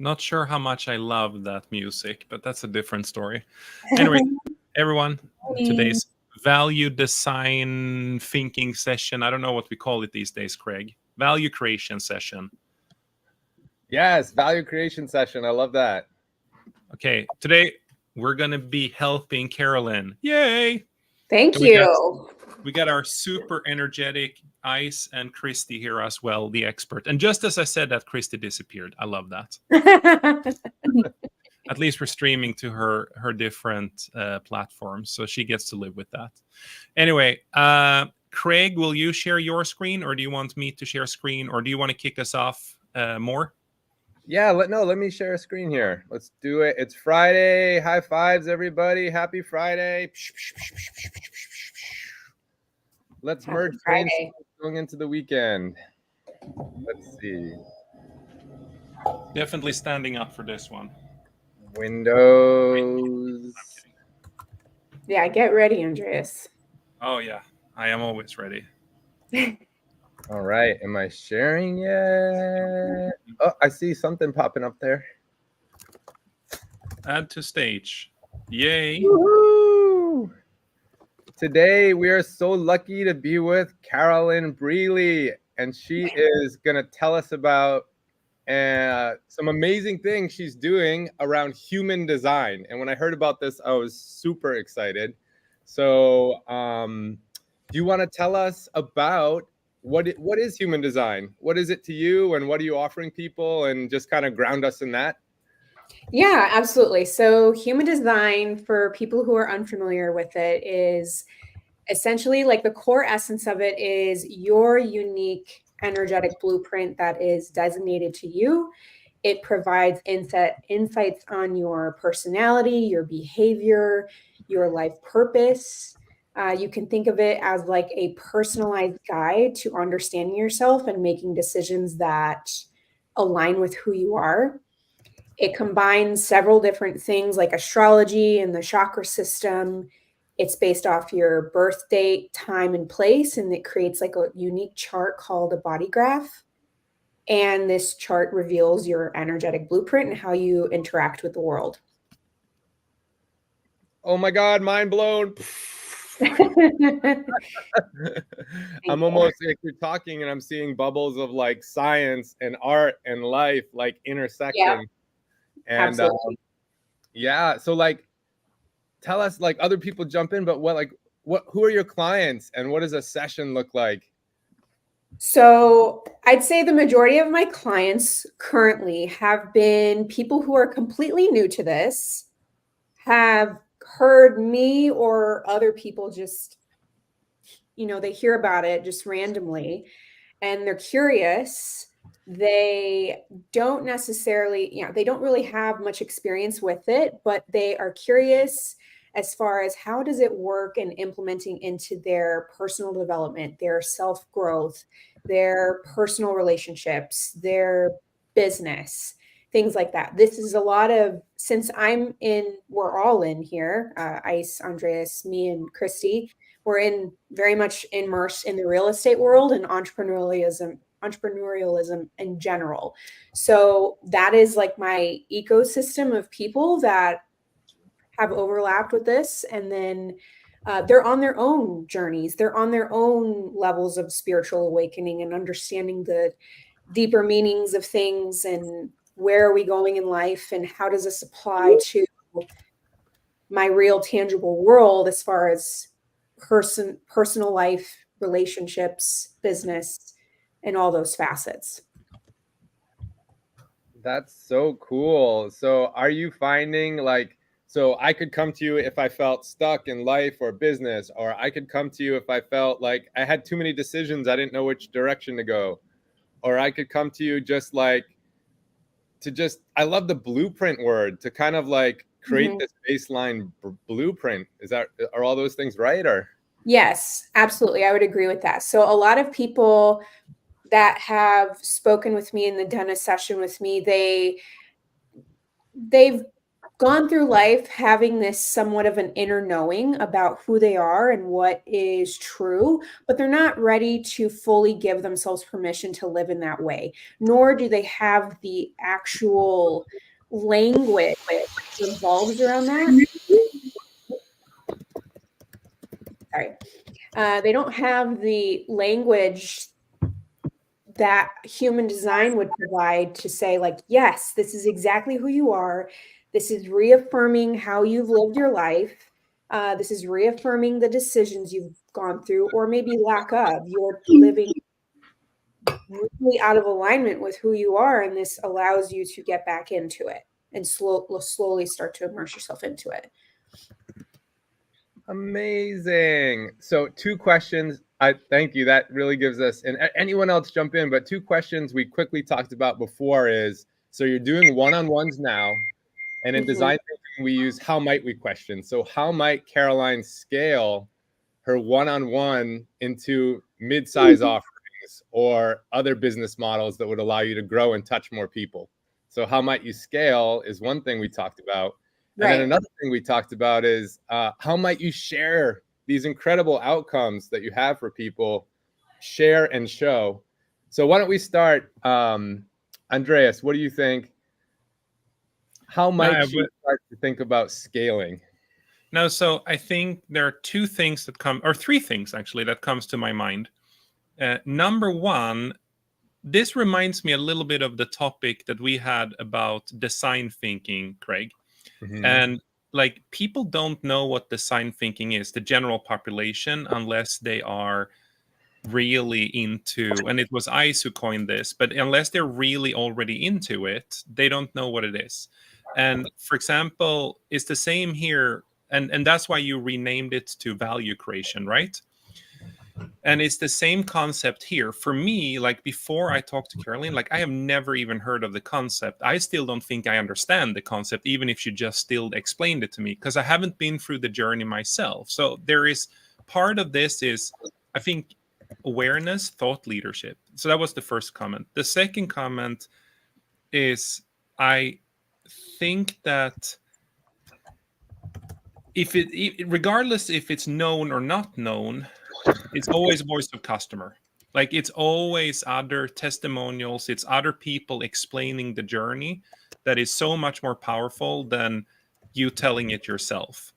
Not sure how much I love that music, but that's a different story. Anyway, everyone, today's value design thinking session. I don't know what we call it these days, Craig. Value creation session. Yes, value creation session. I love that. Okay, today we're going to be helping Karolyn. Yay! Thank you. We got our super energetic Ice and Christy here as well, the expert. And just as I said that, Christy disappeared. I love that. At least we're streaming to her different platforms, so she gets to live with that. Anyway, Craig, will you share your screen, or do you want me to share screen, or do you want to kick us off more? Yeah, let me share a screen here. Let's do it. It's Friday. High fives, everybody. Happy Friday. Let's merge brains going into the weekend. Let's see. Definitely standing up for this one. Windows. Yeah, get ready, Andreas. Oh, yeah. I am always ready. All right. Am I sharing yet? Oh, I see something popping up there. Add to stage. Yay. Woo-hoo! Today, we are so lucky to be with Karolyn Briley, and she is going to tell us about some amazing things she's doing around human design. And when I heard about this, I was super excited. So do you want to tell us about what is human design? What is it to you, and what are you offering people, and just kind of ground us in that? Yeah, absolutely. So human design, for people who are unfamiliar with it, is essentially like the core essence of it is your unique energetic blueprint that is designated to you. It provides insights on your personality, your behavior, your life purpose. You can think of it as like a personalized guide to understanding yourself and making decisions that align with who you are. It combines several different things like astrology and the chakra system. It's based off your birth date, time, and place, and it creates like a unique chart called a body graph. And this chart reveals your energetic blueprint and how you interact with the world. Oh my God, mind blown. I'm almost like you're talking and I'm seeing bubbles of like science and art and life like intersecting. Yeah, and yeah, so like tell us, like other people jump in, but who are your clients and what does a session look like? So I'd say the majority of my clients currently have been people who are completely new to this, have heard me or other people just, they hear about it just randomly and they're curious. They don't necessarily, they don't really have much experience with it, but they are curious as far as how does it work and implementing into their personal development, their self-growth, their personal relationships, their business, things like that. This is a lot of, since we're all in here, Ice, Andreas, me, and Christy, we're very much immersed in the real estate world and entrepreneurialism in general. So that is like my ecosystem of people that have overlapped with this. And then they're on their own journeys. They're on their own levels of spiritual awakening and understanding the deeper meanings of things and where are we going in life and how does this apply to my real tangible world as far as personal life, relationships, business, and all those facets. That's so cool. So are you finding so I could come to you if I felt stuck in life or business, or I could come to you if I felt like I had too many decisions, I didn't know which direction to go, or I could come to you just like I love the blueprint word, to kind of like create this baseline blueprint. Are all those things right? Or yes, absolutely, I would agree with that. So a lot of people that have spoken with me and done a session with me, they've gone through life having this somewhat of an inner knowing about who they are and what is true, but they're not ready to fully give themselves permission to live in that way, nor do they have the actual language that revolves around that. Sorry. They don't have the language that human design would provide to say, like, yes, this is exactly who you are. This is reaffirming how you've lived your life. This is reaffirming the decisions you've gone through, or maybe lack of. You're living really out of alignment with who you are, and this allows you to get back into it and slowly start to immerse yourself into it. Amazing. So 2 questions. I thank you. That really gives us, and anyone else jump in, but 2 questions we quickly talked about before is, so you're doing one-on-ones now, and in design thinking, we use how might we questions. So how might Karolyn scale her one-on-one into mid-size offerings or other business models that would allow you to grow and touch more people? So how might you scale is one thing we talked about. And then another thing we talked about is how might you share these incredible outcomes that you have for people, share and show. So why don't we start, Andreas, what do you think? How might she start to think about scaling? No, so I think there are 2 things that come, or 3 things actually, that comes to my mind. Number one, this reminds me a little bit of the topic that we had about design thinking, Craig. And like, people don't know what design thinking is, the general population, unless they are really into, and it was ICE who coined this, but unless they're really already into it, they don't know what it is. And for example, it's the same here, and that's why you renamed it to value creation, right? And it's the same concept here. For me, like, before I talked to Karolyn, like, I have never even heard of the concept. I still don't think I understand the concept, even if she just still explained it to me, because I haven't been through the journey myself. So there is part of this is, I think, awareness, thought leadership. So that was the first comment. The second comment is, I think that if regardless if it's known or not known, it's always voice of customer. Like, it's always other testimonials, it's other people explaining the journey that is so much more powerful than you telling it yourself.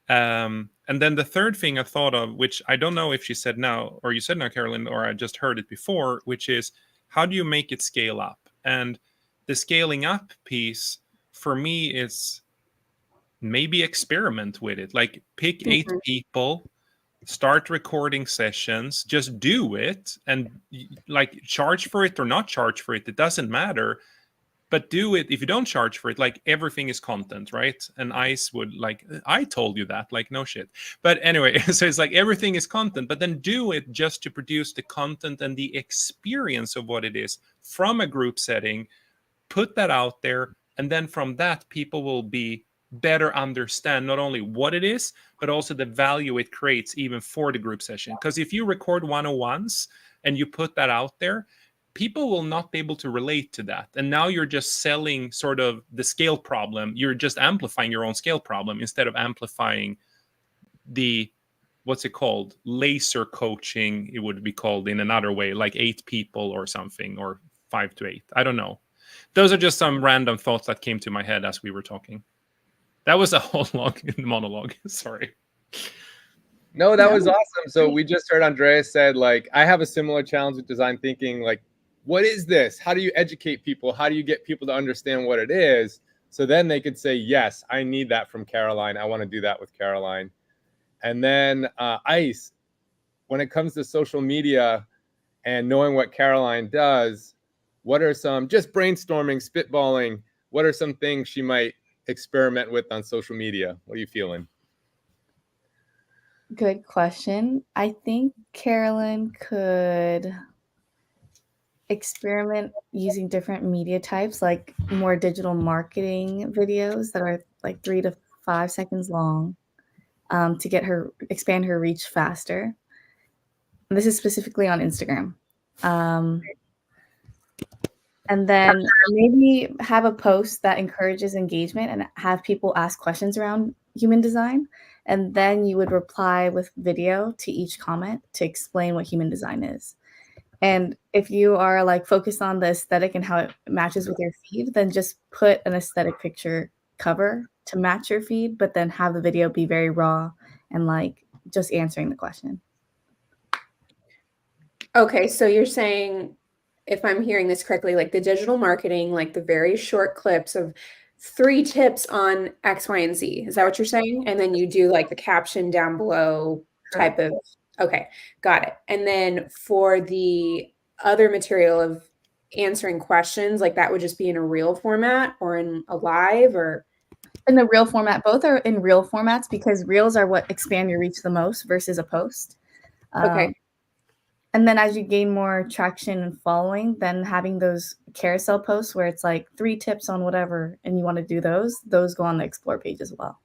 And then the third thing I thought of, which I don't know if she said now, or you said now, Karolyn, or I just heard it before, which is, how do you make it scale up? And the scaling up piece for me is maybe experiment with it. Like, pick 8 people, start recording sessions, just do it, and like, charge for it or not charge for it, it doesn't matter, but do it. If you don't charge for it, like, everything is content, right? And ICE would, like, I told you that, like, no shit. But anyway, so it's like, everything is content, but then do it just to produce the content and the experience of what it is from a group setting, put that out there, and then from that, people will be better understand not only what it is, but also the value it creates even for the group session. Because if you record 101s and you put that out there, people will not be able to relate to that. And now you're just selling sort of the scale problem. You're just amplifying your own scale problem instead of amplifying the, what's it called? Laser coaching, it would be called in another way, like 8 people or something, or 5 to 8. I don't know. Those are just some random thoughts that came to my head as we were talking. That was a whole long monologue. Sorry. No, that was awesome. So we just heard Andreas said, like, I have a similar challenge with design thinking. Like, what is this? How do you educate people? How do you get people to understand what it is? So then they could say, yes, I need that from Karolyn. I want to do that with Karolyn. And then ICE, when it comes to social media and knowing what Karolyn does, what are some, just brainstorming, spitballing, what are some things she might experiment with on social media? What are you feeling? Good question. I think Karolyn could experiment using different media types, like more digital marketing videos that are like 3 to 5 seconds long, to expand her reach faster. And this is specifically on Instagram. And then maybe have a post that encourages engagement and have people ask questions around human design. And then you would reply with video to each comment to explain what human design is. And if you are like focused on the aesthetic and how it matches with your feed, then just put an aesthetic picture cover to match your feed, but then have the video be very raw and like just answering the question. Okay, so you're saying, if I'm hearing this correctly, like the digital marketing, like the very short clips of 3 tips on X, Y, and Z. Is that what you're saying? And then you do like the caption down below type of, okay, got it. And then for the other material of answering questions, like that would just be in a reel format or in a live or? In the reel format. Both are in reel formats because reels are what expand your reach the most versus a post. Okay. And then as you gain more traction and following, then having those carousel posts where it's like 3 tips on whatever, and you want to do those go on the explore page as well.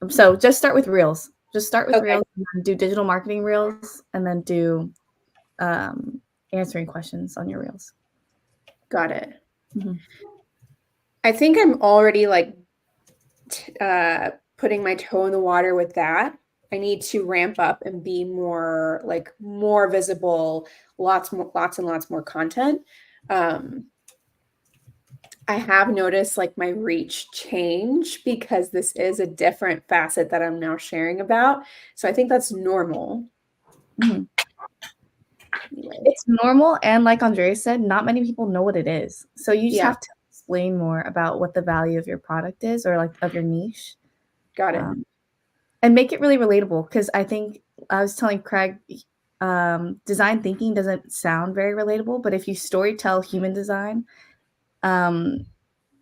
So just start with reels. Just start with reels, and then do digital marketing reels, and then do answering questions on your reels. Got it. Mm-hmm. I think I'm already like putting my toe in the water with that. I need to ramp up and be more visible, lots and lots more content. I have noticed like my reach change because this is a different facet that I'm now sharing about. So I think that's normal. Mm-hmm. Anyway. It's normal. And like Andrea said, not many people know what it is. So you just have to explain more about what the value of your product is or like of your niche. Got it. And make it really relatable, because I think I was telling Craig, design thinking doesn't sound very relatable, but if you storytell human design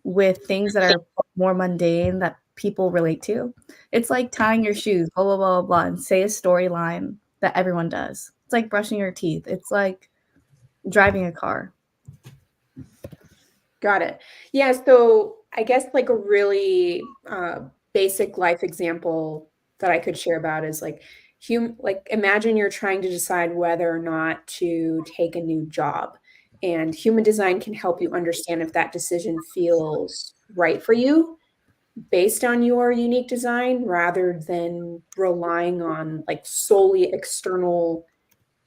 with things that are more mundane that people relate to, it's like tying your shoes, blah, blah, blah, blah, and say a storyline that everyone does. It's like brushing your teeth. It's like driving a car. Got it. Yeah, so I guess like a really basic life example that I could share about is like imagine you're trying to decide whether or not to take a new job, and human design can help you understand if that decision feels right for you based on your unique design, rather than relying on like solely external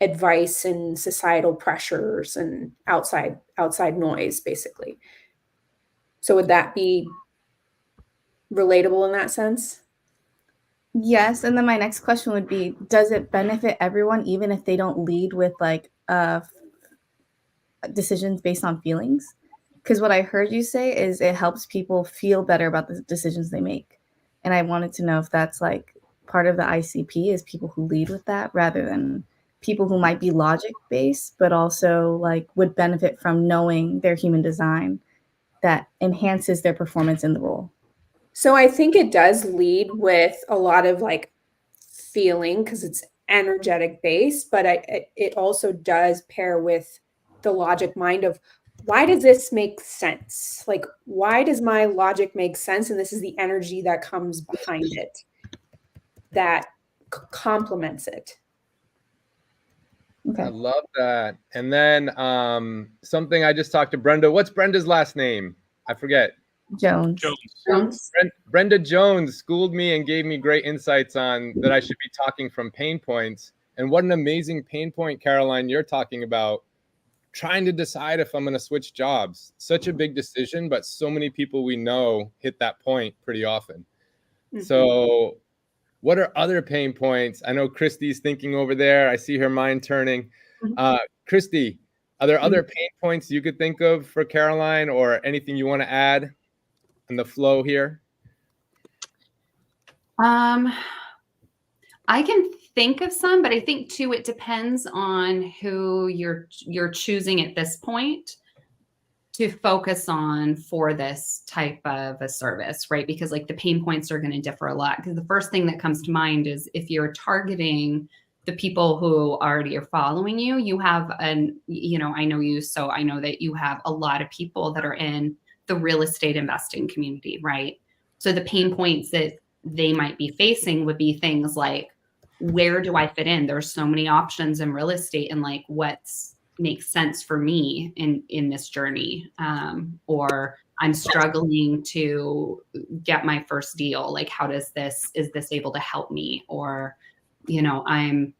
advice and societal pressures and outside noise, basically. So would that be relatable in that sense? Yes. And then my next question would be, does it benefit everyone, even if they don't lead with like decisions based on feelings? Because what I heard you say is it helps people feel better about the decisions they make. And I wanted to know if that's like part of the ICP is people who lead with that rather than people who might be logic based, but also like would benefit from knowing their human design that enhances their performance in the role. So I think it does lead with a lot of like feeling because it's energetic based, but it also does pair with the logic mind of, why does this make sense? Like, why does my logic make sense? And this is the energy that comes behind it that complements it. Okay. I love that. And then something I just talked to Brenda. What's Brenda's last name? I forget. Jones. Brenda Jones schooled me and gave me great insights on that I should be talking from pain points. And what an amazing pain point, Karolyn, you're talking about. Trying to decide if I'm going to switch jobs. Such a big decision, but so many people we know hit that point pretty often. Mm-hmm. So what are other pain points? I know Christy's thinking over there. I see her mind turning. Christy, are there other pain points you could think of for Karolyn, or anything you want to add in the flow here? I can think of some, but I think too, it depends on who you're choosing at this point to focus on for this type of a service, right? Because like the pain points are going to differ a lot. Because the first thing that comes to mind is if you're targeting the people who already are following you, you have I know you, so I know that you have a lot of people that are in the real estate investing community, right? So the pain points that they might be facing would be things like, where do I fit in? There's so many options in real estate, and like, what's makes sense for me in this journey, or I'm struggling to get my first deal. Like, is this able to help me? Or, I'm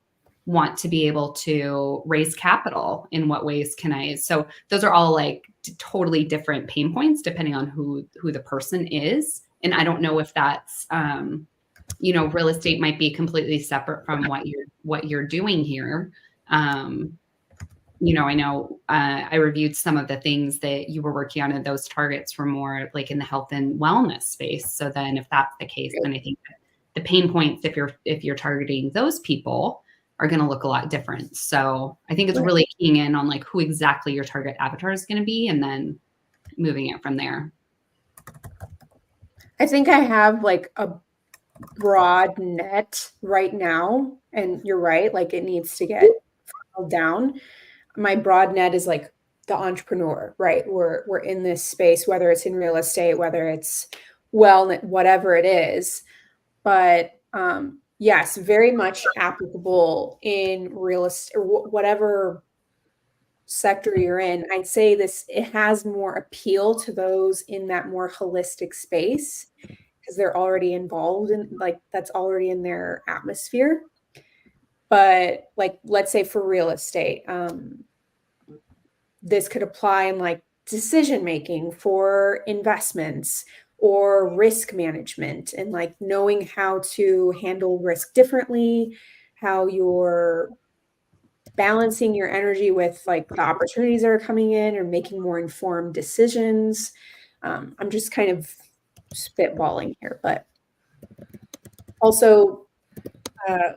want to be able to raise capital. In what ways can I? So those are all like totally different pain points depending on who the person is. And I don't know if that's, real estate might be completely separate from what you're doing here. I know I reviewed some of the things that you were working on, and those targets were more like in the health and wellness space. So then if that's the case, then I think that the pain points, if you're targeting those people, are going to look a lot different. So I think it's really keying in on like who exactly your target avatar is going to be, and then moving it from there. I think I have like a broad net right now, and you're right, like it needs to get funneled down. My broad net is like the entrepreneur, right? We're in this space, whether it's in real estate, whether it's whatever it is. But yes, very much applicable in real estate or whatever sector you're in. I'd say it has more appeal to those in that more holistic space because they're already involved in, like, that's already in their atmosphere. But like, let's say for real estate, this could apply in like decision making for investments or risk management, and like knowing how to handle risk differently, how you're balancing your energy with like the opportunities that are coming in, or making more informed decisions. I'm just kind of spitballing here, but also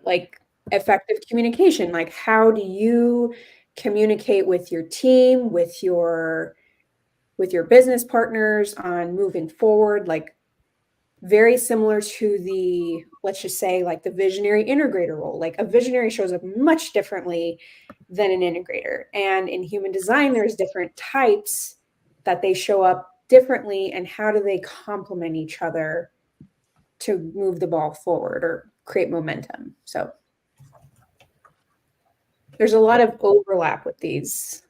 like effective communication. Like, how do you communicate with your team, with your business partners on moving forward? Like, very similar to the, let's just say, like the visionary integrator role. Like, a visionary shows up much differently than an integrator. And in human design, there's different types that they show up differently, and how do they complement each other to move the ball forward or create momentum. So there's a lot of overlap with these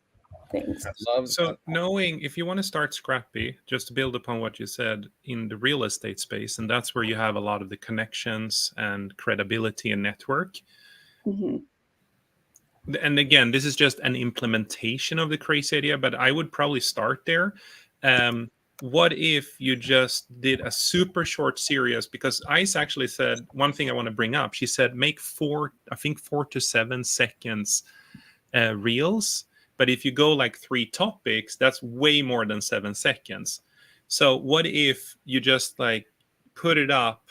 things. So knowing, if you want to start scrappy, just to build upon what you said in the real estate space, and that's where you have a lot of the connections and credibility and network. Mm-hmm. And again, this is just an implementation of the crazy idea, but I would probably start there. What if you just did a super short series? Because Ice actually said one thing I want to bring up. She said make 4 to 7 seconds reels. But if you go like 3 topics, that's way more than 7 seconds. So what if you just like put it up,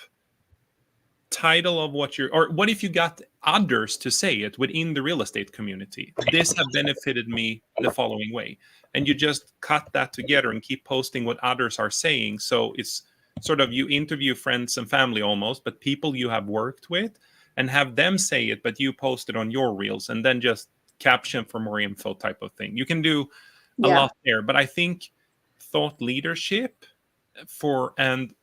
title of what you're, or what if you got others to say it within the real estate community? This have benefited me the following way. And you just cut that together and keep posting what others are saying. So it's sort of, you interview friends and family almost, but people you have worked with, and have them say it, but you post it on your reels, and then just caption for more info type of thing. You can do a lot there, but I think thought leadership and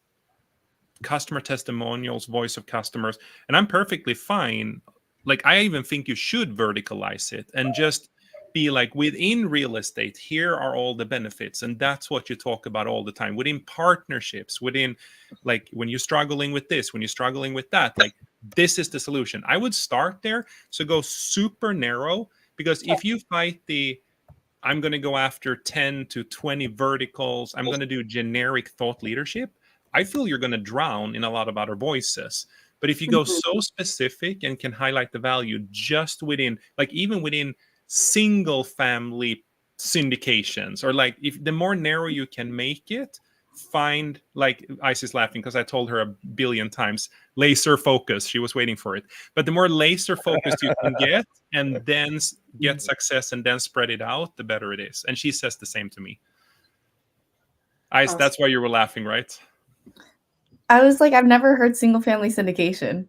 customer testimonials, voice of customers, and I'm perfectly fine. Like, I even think you should verticalize it and just be like, within real estate, here are all the benefits, and that's what you talk about all the time. Within partnerships, within, like, when you're struggling with this, when you're struggling with that, like, this is the solution. I would start there. So go super narrow, because if you fight I'm going to go after 10 to 20 verticals, I'm going to do generic thought leadership, I feel you're going to drown in a lot of other voices. But if you go so specific and can highlight the value just within, like, even within single family syndications, or like, if the more narrow you can make it, find, like, Ice is laughing because I told her a billion times, laser focus. She was waiting for it. But the more laser focused you can get, and then get success and then spread it out, the better it is. And she says the same to me. Ice, awesome. That's why you were laughing, right? I was like, I've never heard single family syndication.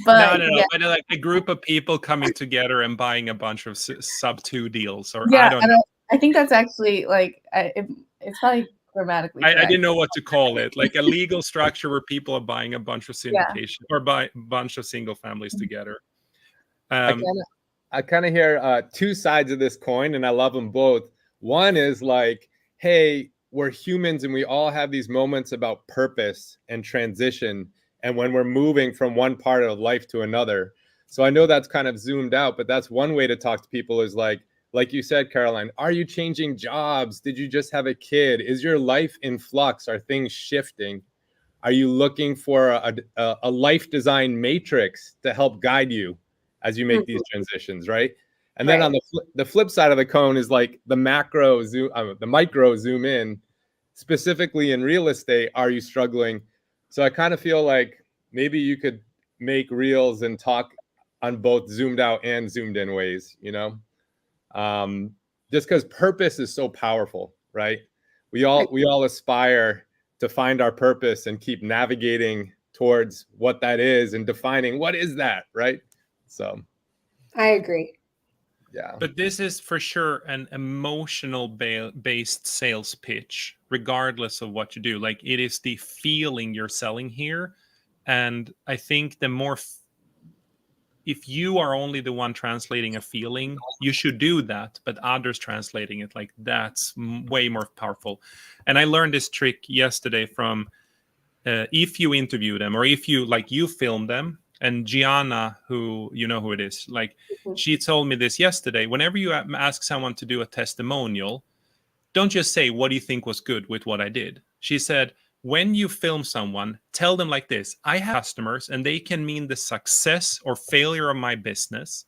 But no. But like a group of people coming together and buying a bunch of sub 2 deals, or I don't know. I think that's actually like, it's probably grammatically correct. I didn't know what to call it. Like a legal structure where people are buying a bunch of syndication or buy a bunch of single families together. I I kind of hear two sides of this coin, and I love them both. One is like, hey, we're humans and we all have these moments about purpose and transition, and when we're moving from one part of life to another. So I know that's kind of zoomed out, but that's one way to talk to people is like you said, Karolyn, are you changing jobs? Did you just have a kid? Is your life in flux? Are things shifting? Are you looking for a life design matrix to help guide you as you make these transitions, right? And then on the flip side of the cone is like the macro zoom, the micro zoom in. Specifically in real estate, are you struggling? So I kind of feel like maybe you could make reels and talk on both zoomed out and zoomed in ways, you know? Just because purpose is so powerful, right? We all aspire to find our purpose and keep navigating towards what that is and defining what is that, right? So I agree. Yeah. But this is for sure an emotional based sales pitch, regardless of what you do. Like, it is the feeling you're selling here. And I think the more, if you are only the one translating a feeling, you should do that. But others translating it, like, that's way more powerful. And I learned this trick yesterday from, if you interview them or if you film them. And Gianna, who you know who it is, like, she told me this yesterday. Whenever you ask someone to do a testimonial, don't just say, what do you think was good with what I did? She said, when you film someone, tell them like this: I have customers and they can mean the success or failure of my business.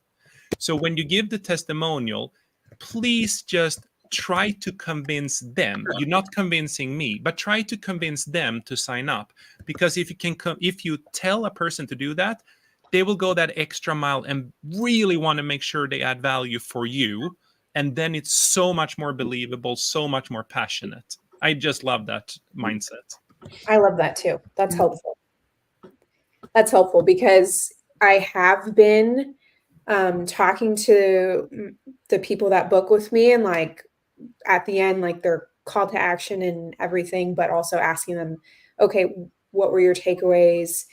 So when you give the testimonial, please just try to convince them. You're not convincing me, but try to convince them to sign up. Because if you tell a person to do that, they will go that extra mile and really want to make sure they add value for you. And then it's so much more believable, so much more passionate. I just love that mindset. I love that too. That's helpful. That's helpful because I have been talking to the people that book with me, and like at the end, like their call to action and everything, but also asking them, okay, what were your takeaways?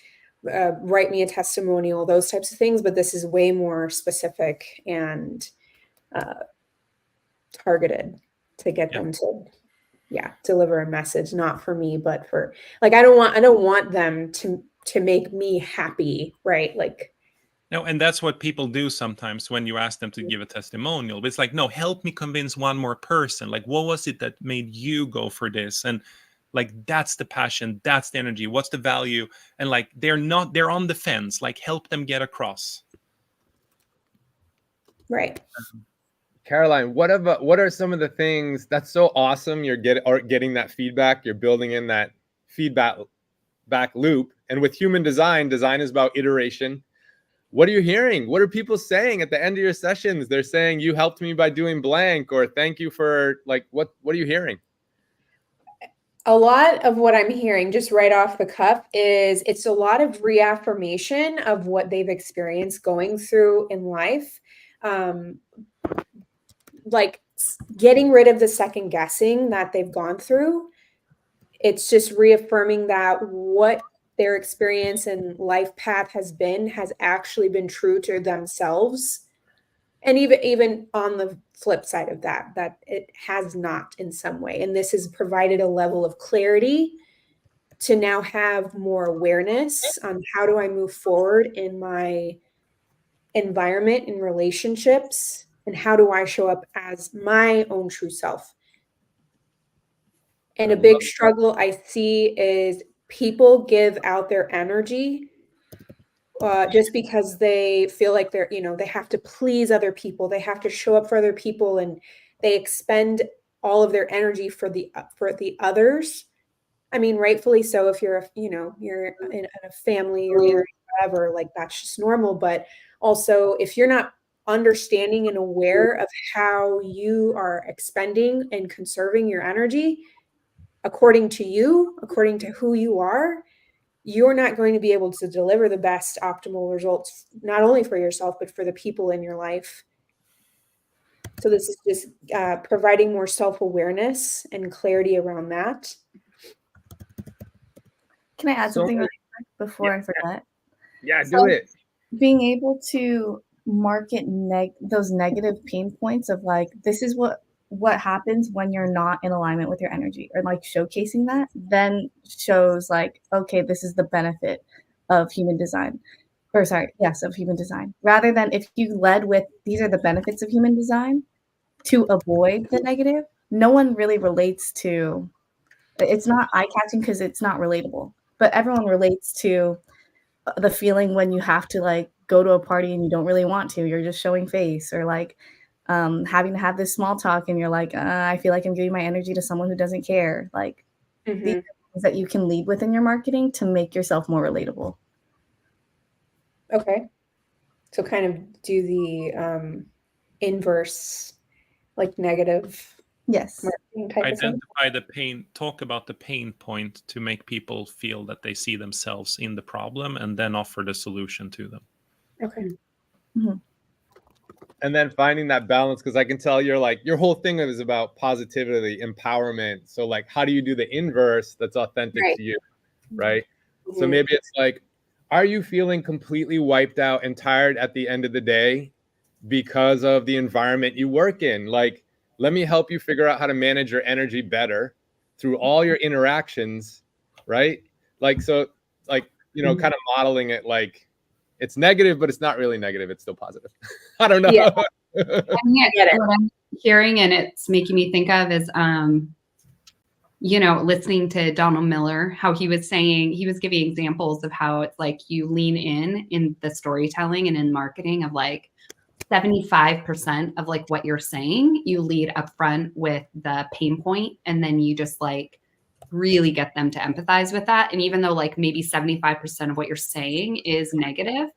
Write me a testimonial, those types of things. But this is way more specific and targeted to get them to, deliver a message, not for me, but for, like, I don't want them to make me happy, right? Like, no, and that's what people do sometimes when you ask them to give a testimonial. But it's like, no, help me convince one more person. Like, what was it that made you go for this? And like, that's the passion, that's the energy. What's the value? And like, they're on the fence. Like, help them get across. right. Karolyn, what are some of the things that's so awesome? You're getting that feedback. You're building in that feedback back loop. And with human design is about iteration. What are you hearing? What are people saying at the end of your sessions? They're saying, you helped me by doing blank, or thank you for, like, what are you hearing? A lot of what I'm hearing just right off the cuff is it's a lot of reaffirmation of what they've experienced going through in life. Like getting rid of the second guessing that they've gone through. It's just reaffirming that what their experience and life path has actually been true to themselves. And even on the flip side of that it has not in some way. And this has provided a level of clarity to now have more awareness on how do I move forward in my environment and relationships, and how do I show up as my own true self. And a big struggle I see is people give out their energy just because they feel like they're, they have to please other people. They have to show up for other people, and they expend all of their energy for the others. I mean, rightfully so. If you're, you're in a family or married, whatever, like that's just normal. But also, if you're not understanding and aware of how you are expending and conserving your energy according to you, according to who you are, you're not going to be able to deliver the best optimal results, not only for yourself, but for the people in your life. So this is just providing more self-awareness and clarity around that. Can I add something really quick before I forget? Yeah, do it. Being able to market those negative pain points of like, this is what happens when you're not in alignment with your energy, or like showcasing that, then shows like, okay, this is the benefit of human design, or sorry, yes, of human design, rather than if you led with these are the benefits of human design to avoid the negative. No one really relates to, it's not eye-catching because it's not relatable, but everyone relates to the feeling when you have to like go to a party and you don't really want to, you're just showing face, or like having to have this small talk and you're like, I feel like I'm giving my energy to someone who doesn't care. Like these are things that you can lead with in your marketing to make yourself more relatable. Okay. So kind of do the inverse, like negative Yes. marketing type of thing. Identify the pain, talk about the pain point to make people feel that they see themselves in the problem, and then offer the solution to them. Okay. Mhm. And then finding that balance, because I can tell you're like, your whole thing is about positivity, empowerment. So like, how do you do the inverse that's authentic Right. to you, right? So Mhm. maybe it's like, are you feeling completely wiped out and tired at the end of the day because of the environment you work in? Like, let me help you figure out how to manage your energy better through all your interactions, right? Like, so like, you know, kind of modeling it like it's negative, but it's not really negative. It's still positive. I don't know. Yeah. I get it. What I'm hearing and it's making me think of is, you know, listening to Donald Miller, how he was saying, he was giving examples of how it's like you lean in the storytelling and in marketing of like 75% of like what you're saying, you lead up front with the pain point, and then you just like really get them to empathize with that. And even though like maybe 75% of what you're saying is negative,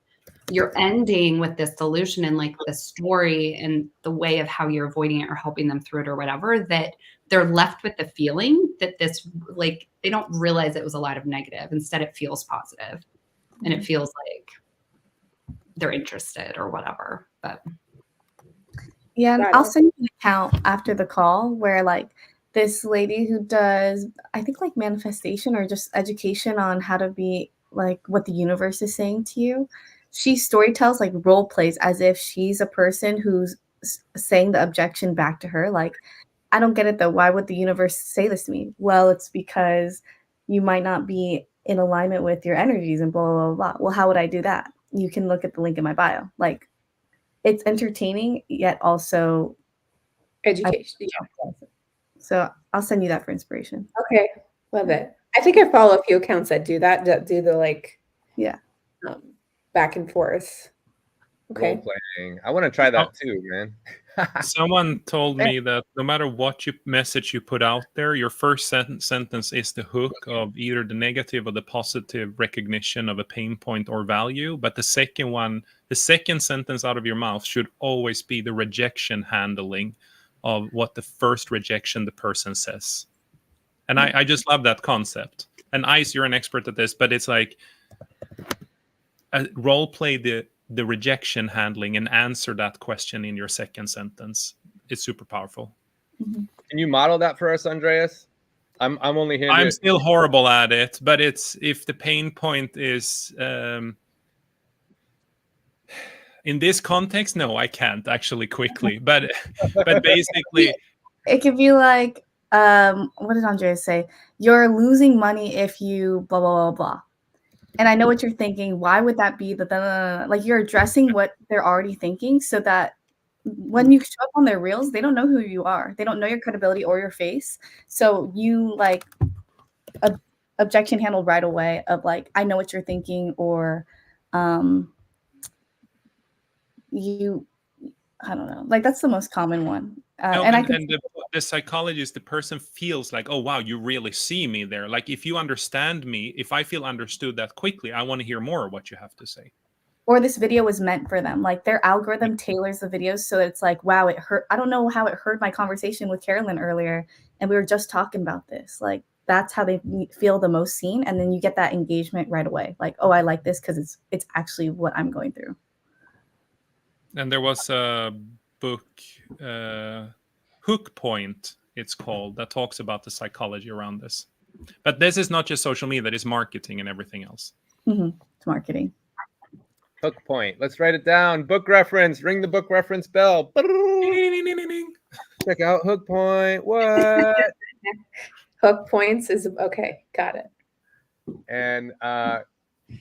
you're ending with this solution and like the story and the way of how you're avoiding it or helping them through it or whatever, that they're left with the feeling that this, like, they don't realize it was a lot of negative. Instead, it feels positive and it feels like they're interested or whatever. But Yeah, and Got I'll it. send you an account after the call where like this lady who does, I think like manifestation or just education on how to be like what the universe is saying to you. She story tells like role plays as if she's a person who's saying the objection back to her. Like, I don't get it though. Why would the universe say this to me? Well, it's because you might not be in alignment with your energies and blah, blah, blah, blah. Well, how would I do that? You can look at the link in my bio. Like, it's entertaining yet also Education. Yeah. so I'll send you that for inspiration. Okay. Love it. I think I follow a few accounts that do that, that do the like Yeah. back and forth. Role Okay. playing. I want to try that too, man. Someone told me that no matter what message you put out there, your first sentence is the hook of either the negative or the positive recognition of a pain point or value. But the second sentence out of your mouth should always be the rejection handling of what the first rejection the person says. And I just love that concept. And Ice, you're an expert at this, but it's like role play the rejection handling and answer that question in your second sentence. It's super powerful. Mm-hmm. Can you model that for us, Andreas? I'm only here. I'm still horrible at it, but it's if the pain point is in this context, no, I can't actually quickly. But basically, it could be like, what did Andreas say? You're losing money if you blah blah blah blah. And I know what you're thinking. Why would that be? Like you're addressing what they're already thinking, so that when you show up on their reels, they don't know who you are. They don't know your credibility or your face. So you like objection handled right away of like, I know what you're thinking, or I don't know. Like that's the most common one. The psychologist, the person feels like, oh, wow, you really see me there. Like if you understand me, if I feel understood that quickly, I want to hear more of what you have to say. Or this video was meant for them. Like their algorithm tailors the videos so it's like, wow, it hurt. I don't know how it heard my conversation with Karolyn earlier, and we were just talking about this. Like that's how they feel the most seen, and then you get that engagement right away. Like, oh, I like this because it's actually what I'm going through. And there was a book, Hook Point, it's called, that talks about the psychology around this. But this is not just social media, that is marketing and everything else. Mm-hmm. It's marketing. Hook point. Let's write it down. Book reference. Ring the book reference bell. Check out hook point. What? Hook points is okay. Got it. And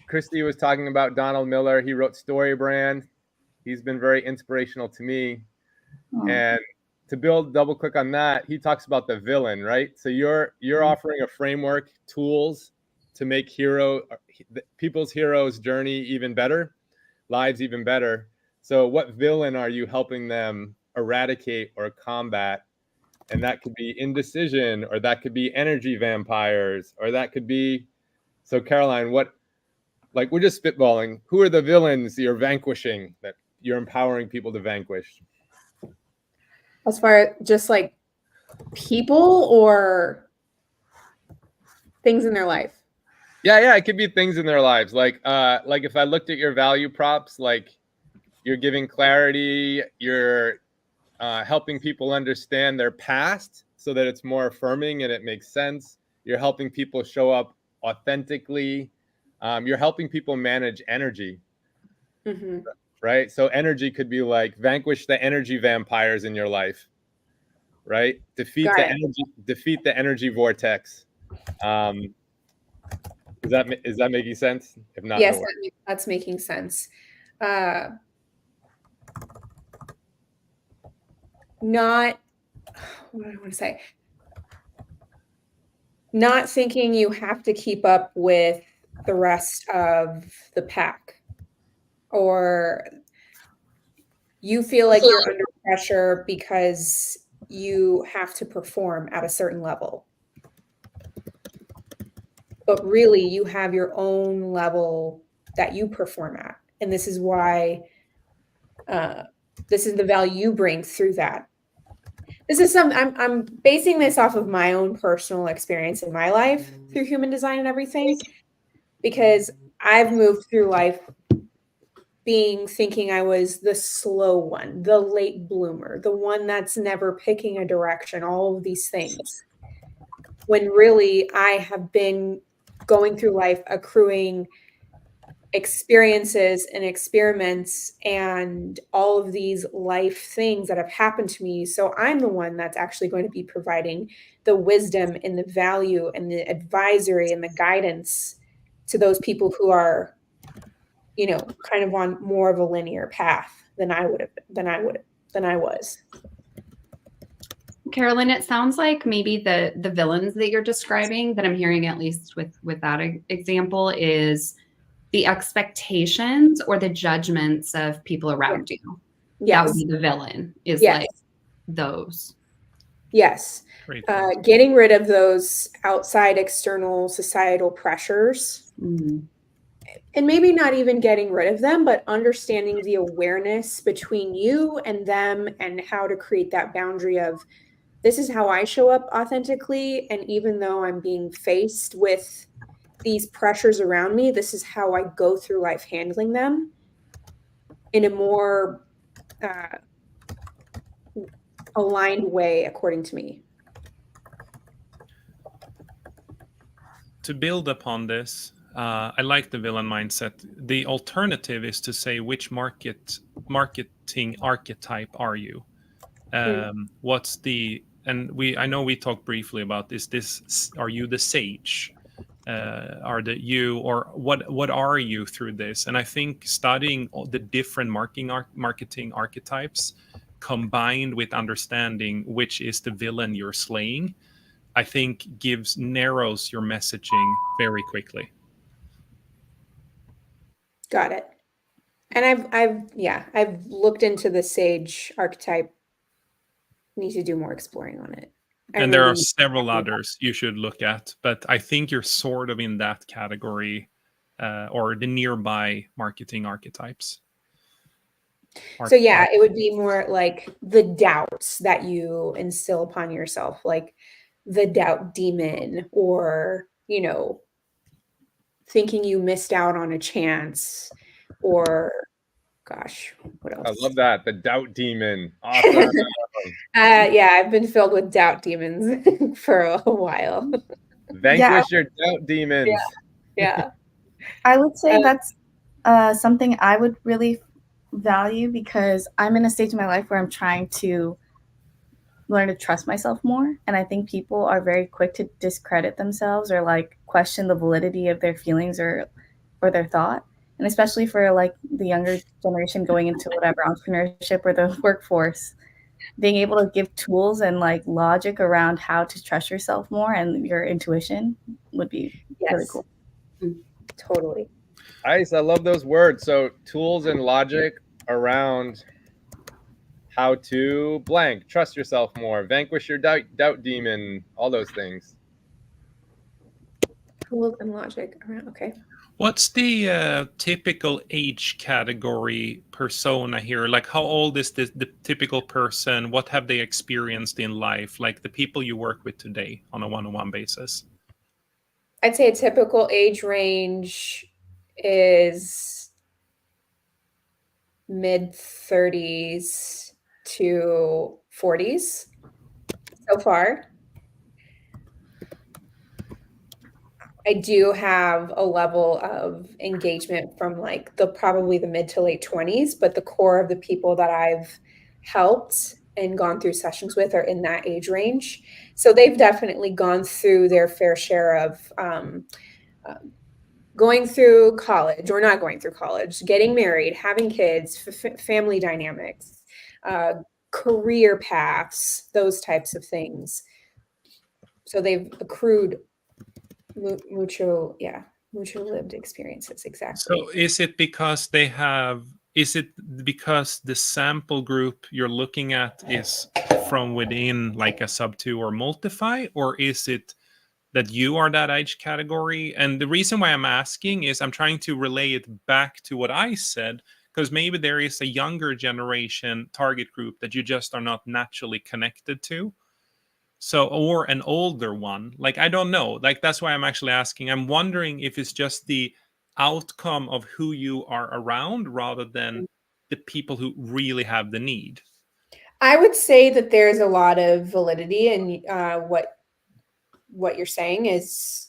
Christy was talking about Donald Miller. He wrote Story Brand. He's been very inspirational to me. Oh. And to double click on that, he talks about the villain, right? So you're offering a framework, tools to make people's heroes' journey even better, lives even better. So what villain are you helping them eradicate or combat? And that could be indecision, or that could be energy vampires, or that could be, so Caroline, we're just spitballing. Who are the villains you're vanquishing, that you're empowering people to vanquish? As far as just like people or things in their life? Yeah, it could be things in their lives. Like if I looked at your value props, like you're giving clarity, you're helping people understand their past so that it's more affirming and it makes sense. You're helping people show up authentically. You're helping people manage energy. Mm-hmm. Right? So energy could be like vanquish the energy vampires in your life, right? Defeat the energy vortex. Is that making sense? If not, yes, no that's making sense. Not what do I want to say? Not thinking you have to keep up with the rest of the pack, or you feel like you're under pressure because you have to perform at a certain level. But really, you have your own level that you perform at. And this is why, this is the value you bring through that. This is I'm basing this off of my own personal experience in my life through human design and everything, because I've moved through life thinking I was the slow one, the late bloomer, the one that's never picking a direction, all of these things. When really I have been going through life accruing experiences and experiments and all of these life things that have happened to me. So I'm the one that's actually going to be providing the wisdom and the value and the advisory and the guidance to those people who are, kind of on more of a linear path than I was. Karolyn, it sounds like maybe the villains that you're describing, that I'm hearing at least with that example, is the expectations or the judgments of people around you. Yes. That would be the villain, is like those. Yes. Great. Getting rid of those outside external societal pressures. Mm-hmm. And maybe not even getting rid of them, but understanding the awareness between you and them and how to create that boundary of, this is how I show up authentically. And even though I'm being faced with these pressures around me, this is how I go through life handling them in a more aligned way, according to me. To build upon this, I like the villain mindset. The alternative is to say, which marketing archetype are you? What's the, and I know we talked briefly about this, are you the sage? Are the you, or what are you through this? And I think studying all the different marketing archetypes combined with understanding which is the villain you're slaying, I think narrows your messaging very quickly. Got it. And I've looked into the sage archetype. Need to do more exploring on it. And there are several others you should look at, but I think you're sort of in that category, or the nearby marketing archetypes. So yeah, it would be more like the doubts that you instill upon yourself, like the doubt demon, or, thinking you missed out on a chance, or gosh, what else? I love that. The doubt demon. Awesome. I've been filled with doubt demons for a while. Vanquish your doubt demons. Yeah. I would say that's something I would really value, because I'm in a stage in my life where I'm trying to learn to trust myself more. And I think people are very quick to discredit themselves or like question the validity of their feelings or their thought. And especially for like the younger generation going into whatever entrepreneurship or the workforce, being able to give tools and like logic around how to trust yourself more and your intuition would be really Yes. cool. Totally. Nice. I love those words. So tools and logic around how to blank, trust yourself more, vanquish your doubt demon, all those things. Tools and logic around. Okay. What's the typical age category persona here? Like, how old is the typical person? What have they experienced in life? Like the people you work with today on a one-on-one basis. I'd say a typical age range is mid 30s to 40s so far. I do have a level of engagement from like probably the mid to late 20s, but the core of the people that I've helped and gone through sessions with are in that age range. So they've definitely gone through their fair share of going through college or not going through college, getting married, having kids, family dynamics, career paths, those types of things. So they've accrued mucho lived experiences. Exactly. So is it because the sample group you're looking at is from within like a sub 2 or multiply, or is it that you are that age category? And the reason why I'm asking is I'm trying to relay it back to what I said, because maybe there is a younger generation target group that you just are not naturally connected to. So, or an older one, like, I don't know, like, that's why I'm actually asking. I'm wondering if it's just the outcome of who you are around rather than the people who really have the need. I would say that there's a lot of validity in what you're saying. Is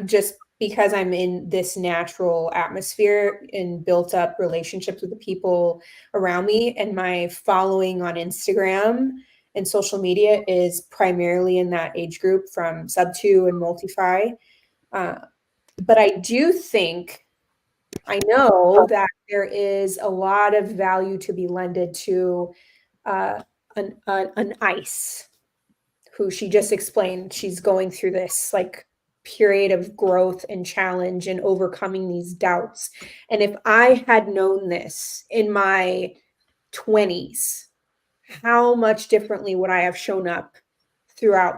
just because I'm in this natural atmosphere and built up relationships with the people around me, and my following on Instagram and social media is primarily in that age group from sub 2 and multi-fi. But I do think, I know that there is a lot of value to be lended to an ice, who she just explained she's going through this like period of growth and challenge and overcoming these doubts. And if I had known this in my 20s, how much differently would I have shown up throughout,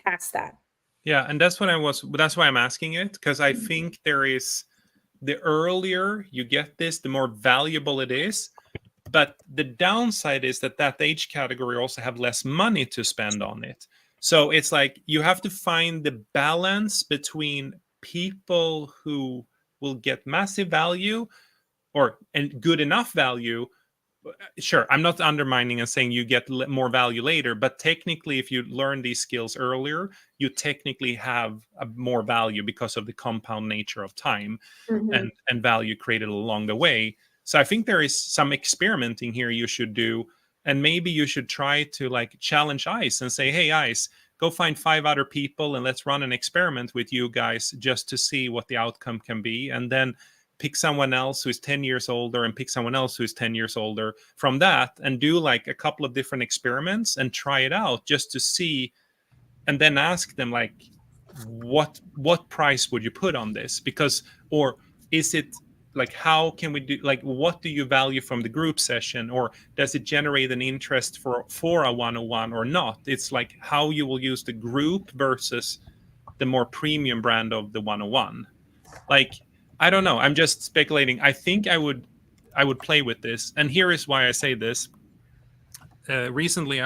past that? Yeah, and that's why I'm asking it, because I think there is, the earlier you get this, the more valuable it is. But the downside is that age category also have less money to spend on it. So it's like you have to find the balance between people who will get massive value and good enough value. Sure, I'm not undermining and saying you get more value later, but technically if you learn these skills earlier, you technically have more value because of the compound nature of time and value created along the way. So I think there is some experimenting here you should do, and maybe you should try to like challenge ICE and say, hey ICE, go find 5 other people and let's run an experiment with you guys just to see what the outcome can be, and then pick someone else who's 10 years older and pick someone else who's 10 years older from that, and do like a couple of different experiments and try it out just to see, and then ask them like, what price would you put on this? Because, or is it like, how can we do, like, what do you value from the group session, or does it generate an interest for a one-on-one or not? It's like how you will use the group versus the more premium brand of the one-on-one. Like, I don't know, I'm just speculating. I think I would play with this, and here is why I say this. Recently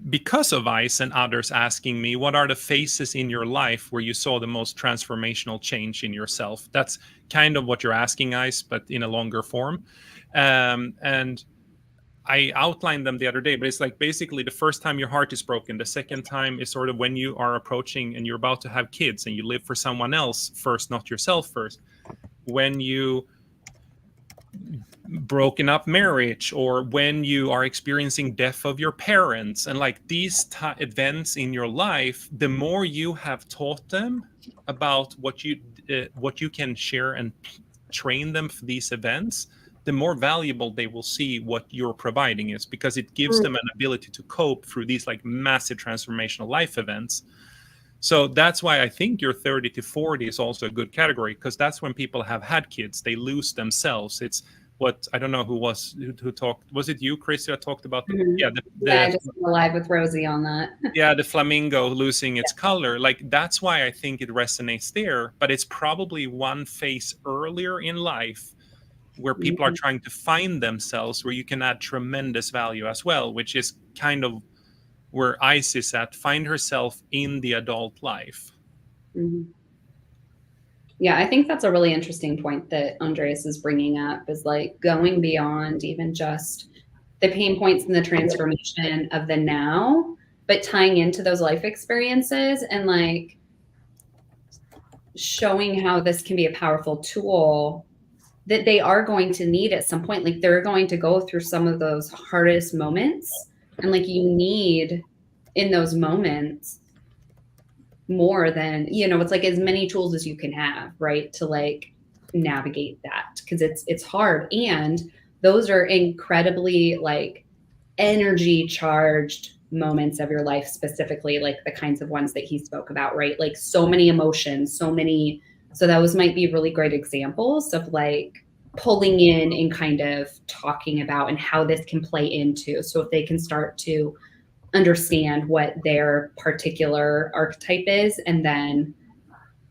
because of ICE and others asking me, what are the phases in your life where you saw the most transformational change in yourself? That's kind of what you're asking, ICE, but in a longer form. And I outlined them the other day, but it's like basically the first time your heart is broken. The second time is sort of when you are approaching and you're about to have kids and you live for someone else first, not yourself first. when you broken up marriage, or when you are experiencing death of your parents, and like these events in your life, the more you have taught them about what you can share and train them for these events, the more valuable they will see what you're providing is, because it gives them an ability to cope through these like massive transformational life events. So that's why I think your 30 to 40 is also a good category, because that's when people have had kids, they lose themselves. It's what, I don't know who talked, was it you, Chris, that talked about I just went live with Rosie on that. Yeah, the flamingo losing its color. Like, that's why I think it resonates there, but it's probably one phase earlier in life where people are trying to find themselves, where you can add tremendous value as well, which is kind of where Ice is at, find herself in the adult life. Yeah, I think that's a really interesting point that Andreas is bringing up, is like going beyond even just the pain points and the transformation of the now, but tying into those life experiences and like showing how this can be a powerful tool that they are going to need at some point. Like, they're going to go through some of those hardest moments, and like you need in those moments more than, you know, it's like as many tools as you can have, right, to like navigate that, because it's hard. And those are incredibly like energy charged moments of your life, specifically like the kinds of ones that he spoke about, right? Like so many emotions, so those might be really great examples of like pulling in and kind of talking about and how this can play into. So if they can start to understand what their particular archetype is, and then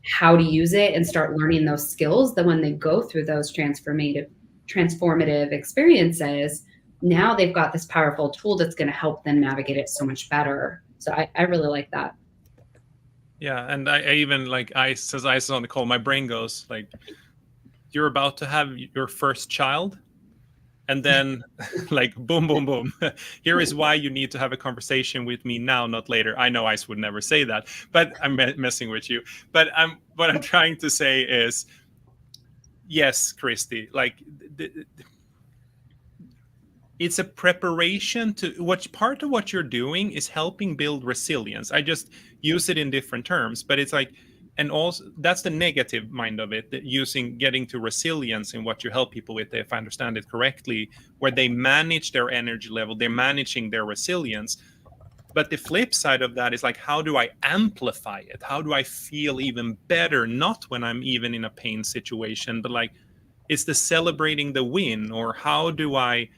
how to use it and start learning those skills, then when they go through those transformative experiences, now they've got this powerful tool that's going to help them navigate it so much better. So I really like that. Yeah, and I even like Ice, as Ice is on the call, my brain goes like, you're about to have your first child, and then like boom, boom, boom. Here is why you need to have a conversation with me now, not later. I know Ice would never say that, but I'm messing with you. But what I'm trying to say is, yes, Christy, like it's a preparation to what part of what you're doing is helping build resilience. I just use it in different terms, but it's like, and also that's the negative mind of it, that getting to resilience in what you help people with, if I understand it correctly, where they manage their energy level, they're managing their resilience. But the flip side of that is like, how do I amplify it? How do I feel even better? Not when I'm even in a pain situation, but like, it's the celebrating the win, or how do I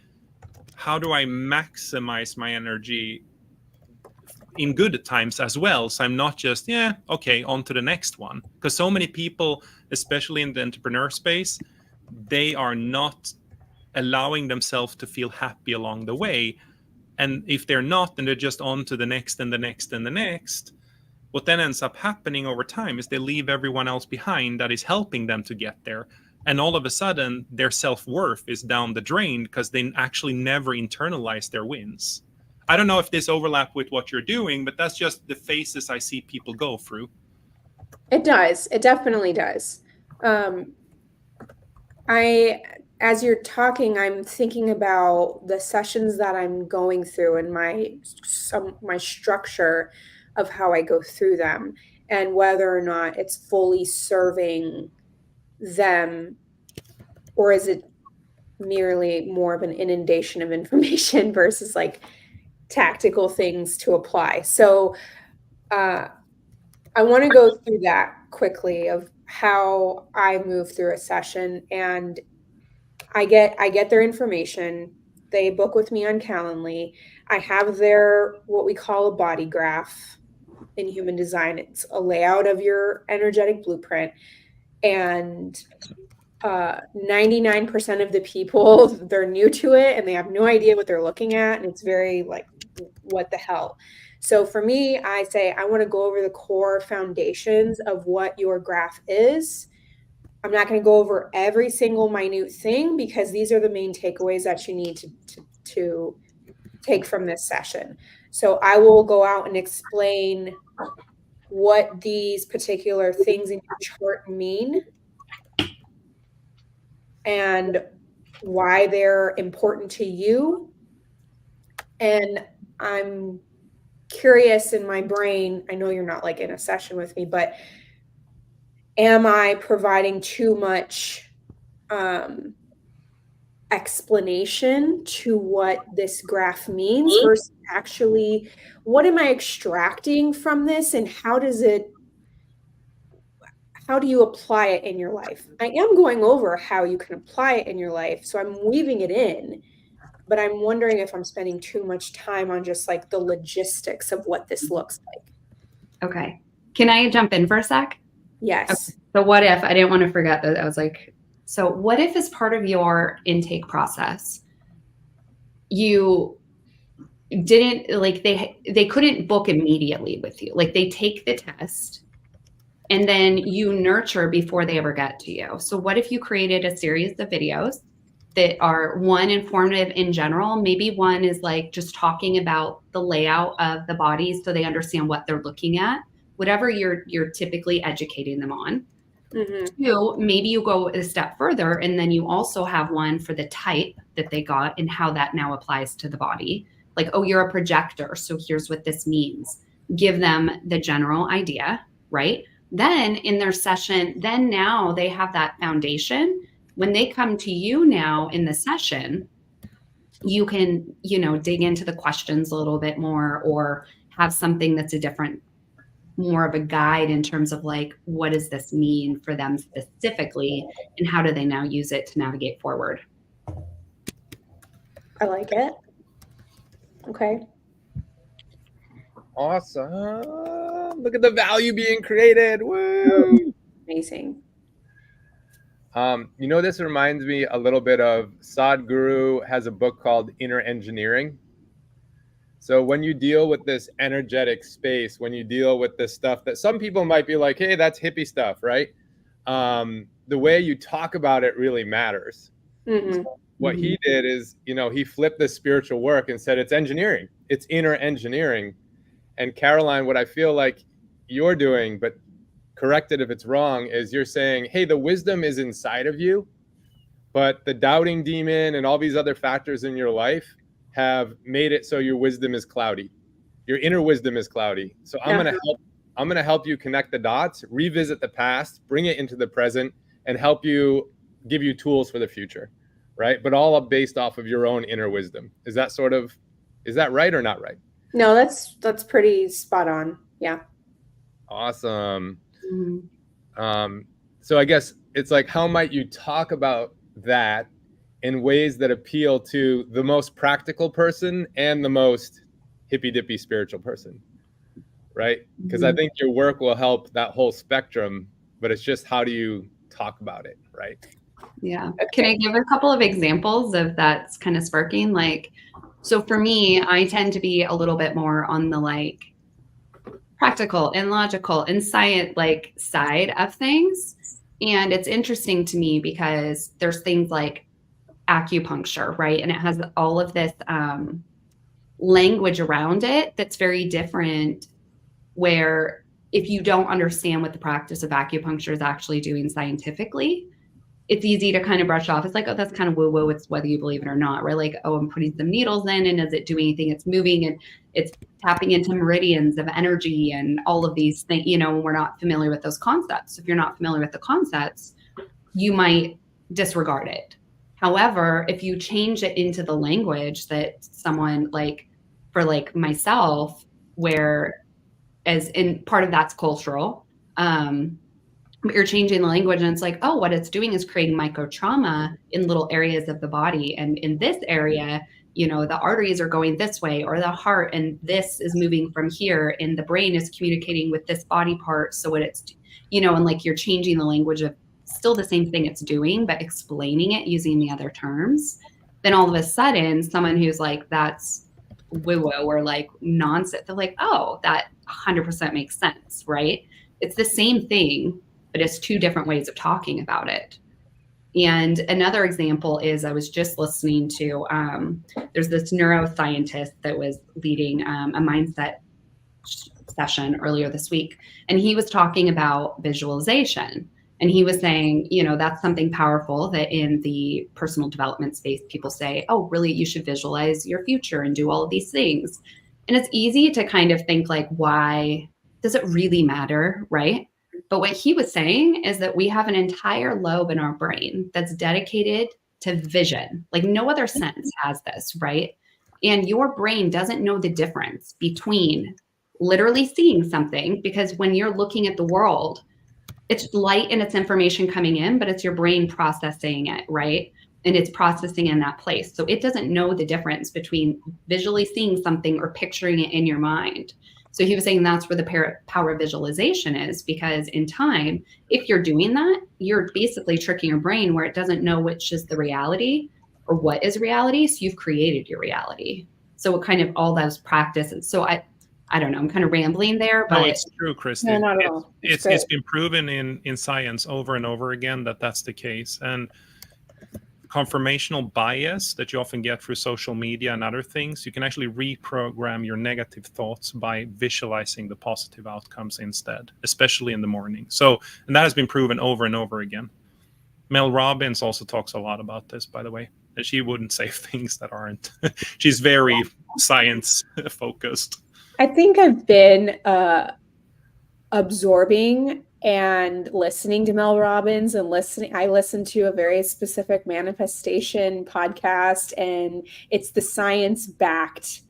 maximize my energy in good times as well, so I'm not just on to the next one. Because so many people, especially in the entrepreneur space, they are not allowing themselves to feel happy along the way, and if they're not, then they're just on to the next and the next and the next. What then ends up happening over time is they leave everyone else behind that is helping them to get there, and all of a sudden their self-worth is down the drain because they actually never internalize their wins. I don't know if this overlap with what you're doing, but that's just the phases I see people go through. It does. It definitely does. As you're talking, I'm thinking about the sessions that I'm going through and my structure of how I go through them, and whether or not it's fully serving them, or is it merely more of an inundation of information versus like tactical things to apply. So I want to go through that quickly of how I move through a session, and I get their information. They book with me on Calendly. I have their what we call a body graph in human design. It's a layout of your energetic blueprint, and 99% of the people, they're new to it and they have no idea what they're looking at, and it's very like, what the hell? So for me, I say I want to go over the core foundations of what your graph is. I'm not going to go over every single minute thing, because these are the main takeaways that you need to take from this session. So I will go out and explain what these particular things in your chart mean, and why they're important to you. And I'm curious in my brain, I know you're not like in a session with me, but am I providing too much explanation to what this graph means versus actually what am I extracting from this, and how do you apply it in your life? I am going over how you can apply it in your life, so I'm weaving it in, but I'm wondering if I'm spending too much time on just like the logistics of what this looks like. Okay. Can I jump in for a sec? Yes. Okay. So what if, I didn't want to forget that, I was like, so what if as part of your intake process, you didn't, like they couldn't book immediately with you. Like they take the test and then you nurture before they ever get to you. So what if you created a series of videos that are, one, informative in general, maybe one is like just talking about the layout of the body so they understand what they're looking at, whatever you're typically educating them on. Mm-hmm. Two, maybe you go a step further and then you also have one for the type that they got and how that now applies to the body. Like, oh, you're a projector, so here's what this means. Give them the general idea, right? Then in their session, then now they have that foundation. When they come to you now in the session, you can, dig into the questions a little bit more, or have something that's more of a guide in terms of like, what does this mean for them specifically, and how do they now use it to navigate forward? I like it. Okay. Awesome. Look at the value being created. Woo! Amazing. This reminds me a little bit of Sadhguru has a book called Inner Engineering. So when you deal with this energetic space, when you deal with this stuff that some people might be like, hey, that's hippie stuff, right? The way you talk about it really matters. Mm-hmm. So what he did is, he flipped the spiritual work and said, it's engineering. It's inner engineering. And Karolyn, what I feel like you're doing, but correct it if it's wrong, is you're saying, hey, the wisdom is inside of you, but the doubting demon and all these other factors in your life have made it so your wisdom is cloudy. Your inner wisdom is cloudy. So I'm going to help you connect the dots, revisit the past, bring it into the present, and help you, give you tools for the future, right? But all based off of your own inner wisdom. Is that right or not right? No, that's pretty spot on. Yeah. Awesome. Mm-hmm. So I guess it's like, how might you talk about that in ways that appeal to the most practical person and the most hippy-dippy spiritual person, right? Because I think your work will help that whole spectrum, but it's just how do you talk about it, right? Yeah. Can I give a couple of examples of that's kind of sparking? Like, so for me, I tend to be a little bit more on the like practical and logical and science like side of things. And it's interesting to me because there's things like acupuncture, right? And it has all of this language around it that's very different, where if you don't understand what the practice of acupuncture is actually doing scientifically, it's easy to kind of brush off. It's like, oh, that's kind of woo-woo. It's whether you believe it or not, right? Like, oh, I'm putting some needles in, and is it doing anything? It's moving, and it's tapping into meridians of energy and all of these things, we're not familiar with those concepts. If you're not familiar with the concepts, you might disregard it. However, if you change it into the language that someone like, for like myself, where as in part of that's cultural, but you're changing the language and it's like, oh, what it's doing is creating micro trauma in little areas of the body. And in this area, the arteries are going this way, or the heart, and this is moving from here, and the brain is communicating with this body part. So what it's, and like you're changing the language of still the same thing it's doing, but explaining it using the other terms. Then all of a sudden, someone who's like, that's woo-woo or like nonsense, they're like, oh, that 100% makes sense, right? It's the same thing, but it's two different ways of talking about it. And another example is I was just listening to, there's this neuroscientist that was leading a mindset session earlier this week, and he was talking about visualization. And he was saying, you know, that's something powerful that in the personal development space, people say, oh, really, you should visualize your future and do all of these things. And it's easy to kind of think like, why does it really matter, right? But what he was saying is that we have an entire lobe in our brain that's dedicated to vision. Like no other sense has this, right? And your brain doesn't know the difference between literally seeing something, because when you're looking at the world, it's light and it's information coming in, but it's your brain processing it, right? And it's processing in that place. So it doesn't know the difference between visually seeing something or picturing it in your mind. So he was saying that's where the power of visualization is, because in time, if you're doing that, you're basically tricking your brain where it doesn't know which is the reality or what is reality. So you've created your reality. So it kind of all those practices. So I don't know, I'm kind of rambling there, but no, it's true, Christy. No, not at all. It's been proven in science over and over again that that's the case. And confirmational bias that you often get through social media and other things, you can actually reprogram your negative thoughts by visualizing the positive outcomes instead, especially in the morning. So, and that has been proven over and over again. Mel Robbins also talks a lot about this, by the way. And she wouldn't say things that aren't. She's very science focused. I think I've been absorbing and listening to Mel Robbins and I listen to a very specific manifestation podcast, and it's the science-backed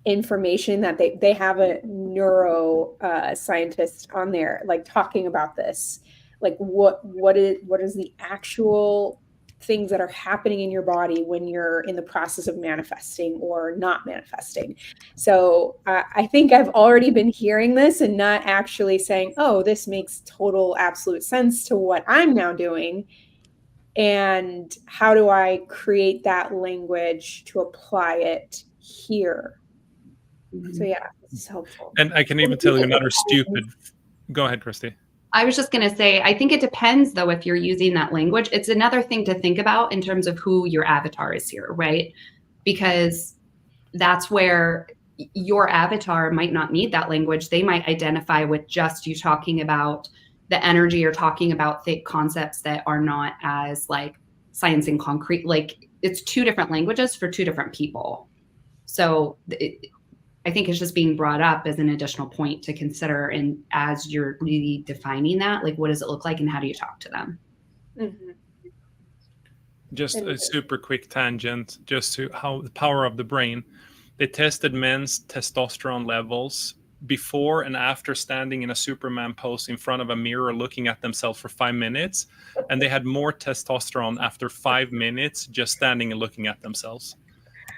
information that they have a neuro scientist on there, like talking about this, like what is the actual things that are happening in your body when you're in the process of manifesting or not manifesting. So I think I've already been hearing this and not actually saying, oh, this makes total absolute sense to what I'm now doing. And how do I create that language to apply it here? So yeah, this is helpful. And I can even tell you another stupid. Go ahead, Christy. I was just going to say, I think it depends, though, if you're using that language. It's another thing to think about in terms of who your avatar is here, right? Because that's where your avatar might not need that language. They might identify with just you talking about the energy or talking about thick concepts that are not as like science and concrete. Like it's two different languages for two different people. So I think it's just being brought up as an additional point to consider. And as you're really defining that, like, what does it look like and how do you talk to them? Mm-hmm. Just a super quick tangent, just to how the power of the brain. They tested men's testosterone levels before and after standing in a Superman pose in front of a mirror looking at themselves for 5 minutes. And they had more testosterone after 5 minutes just standing and looking at themselves.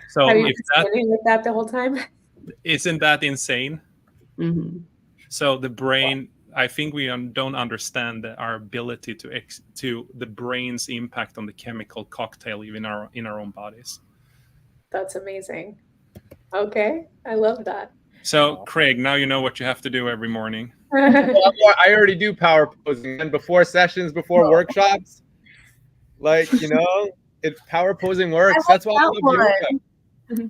So Have you if been that standing with that the whole time? isn't that insane? Mm-hmm. So the brain, I think we don't understand our ability to the brain's impact on the chemical cocktail even in our own bodies. That's amazing. Okay, I love that. So Craig, now you know what you have to do every morning. Well, I already do power posing, and before sessions, before workshops, like it's power posing works. I like That's why I that love one. yoga.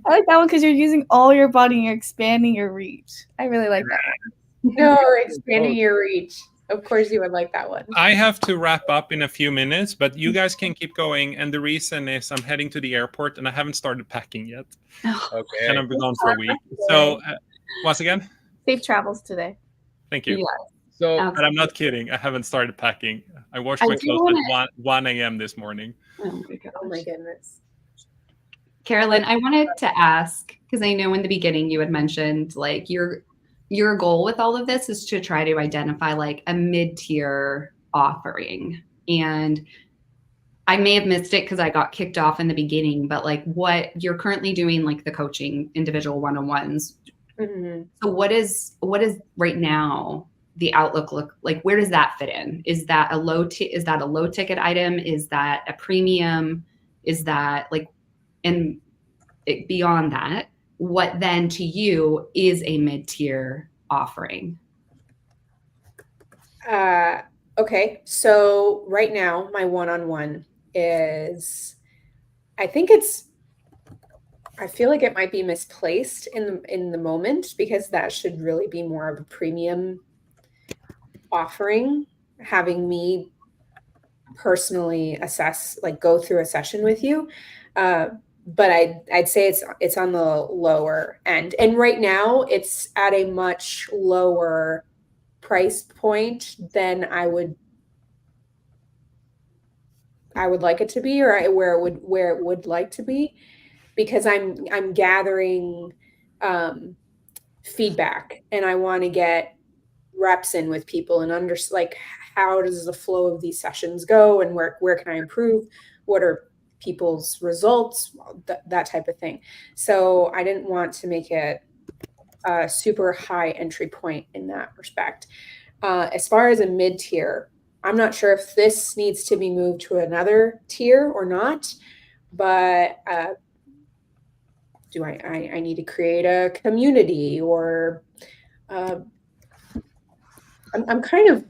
I like that one because you're using all your body and you're expanding your reach. I really like that one. No, expanding your reach. Of course you would like that one. I have to wrap up in a few minutes, but you guys can keep going. And the reason is I'm heading to the airport and I haven't started packing yet. Okay. And I've been gone for a week. So once again, Safe travels today. thank you. Yeah. So But I'm not kidding. I haven't started packing. I washed my clothes at 1 a.m. this morning. Oh my gosh. Oh my goodness. Karolyn, I wanted to ask, because I know in the beginning you had mentioned like your goal with all of this is to try to identify like a mid-tier offering. And I may have missed it because I got kicked off in the beginning, but like what you're currently doing, like the coaching individual one-on-ones. Mm-hmm. So what is right now the outlook look like? Where does that fit in? Is that a low ticket item? Is that a premium? Is that like, and beyond that, what then to you is a mid-tier offering? Okay, so right now my one-on-one is, I feel like it might be misplaced in the moment, because that should really be more of a premium offering, having me personally assess, like go through a session with you. But I'd say it's on the lower end. And right now it's at a much lower price point than I would like it to be, or where it would like to be, because I'm gathering feedback, and I want to get reps in with people and like how does the flow of these sessions go, and where can I improve, what are people's results, that type of thing. So I didn't want to make it a super high entry point in that respect. As far as a mid-tier, I'm not sure if this needs to be moved to another tier or not, but do I need to create a community, or I'm kind of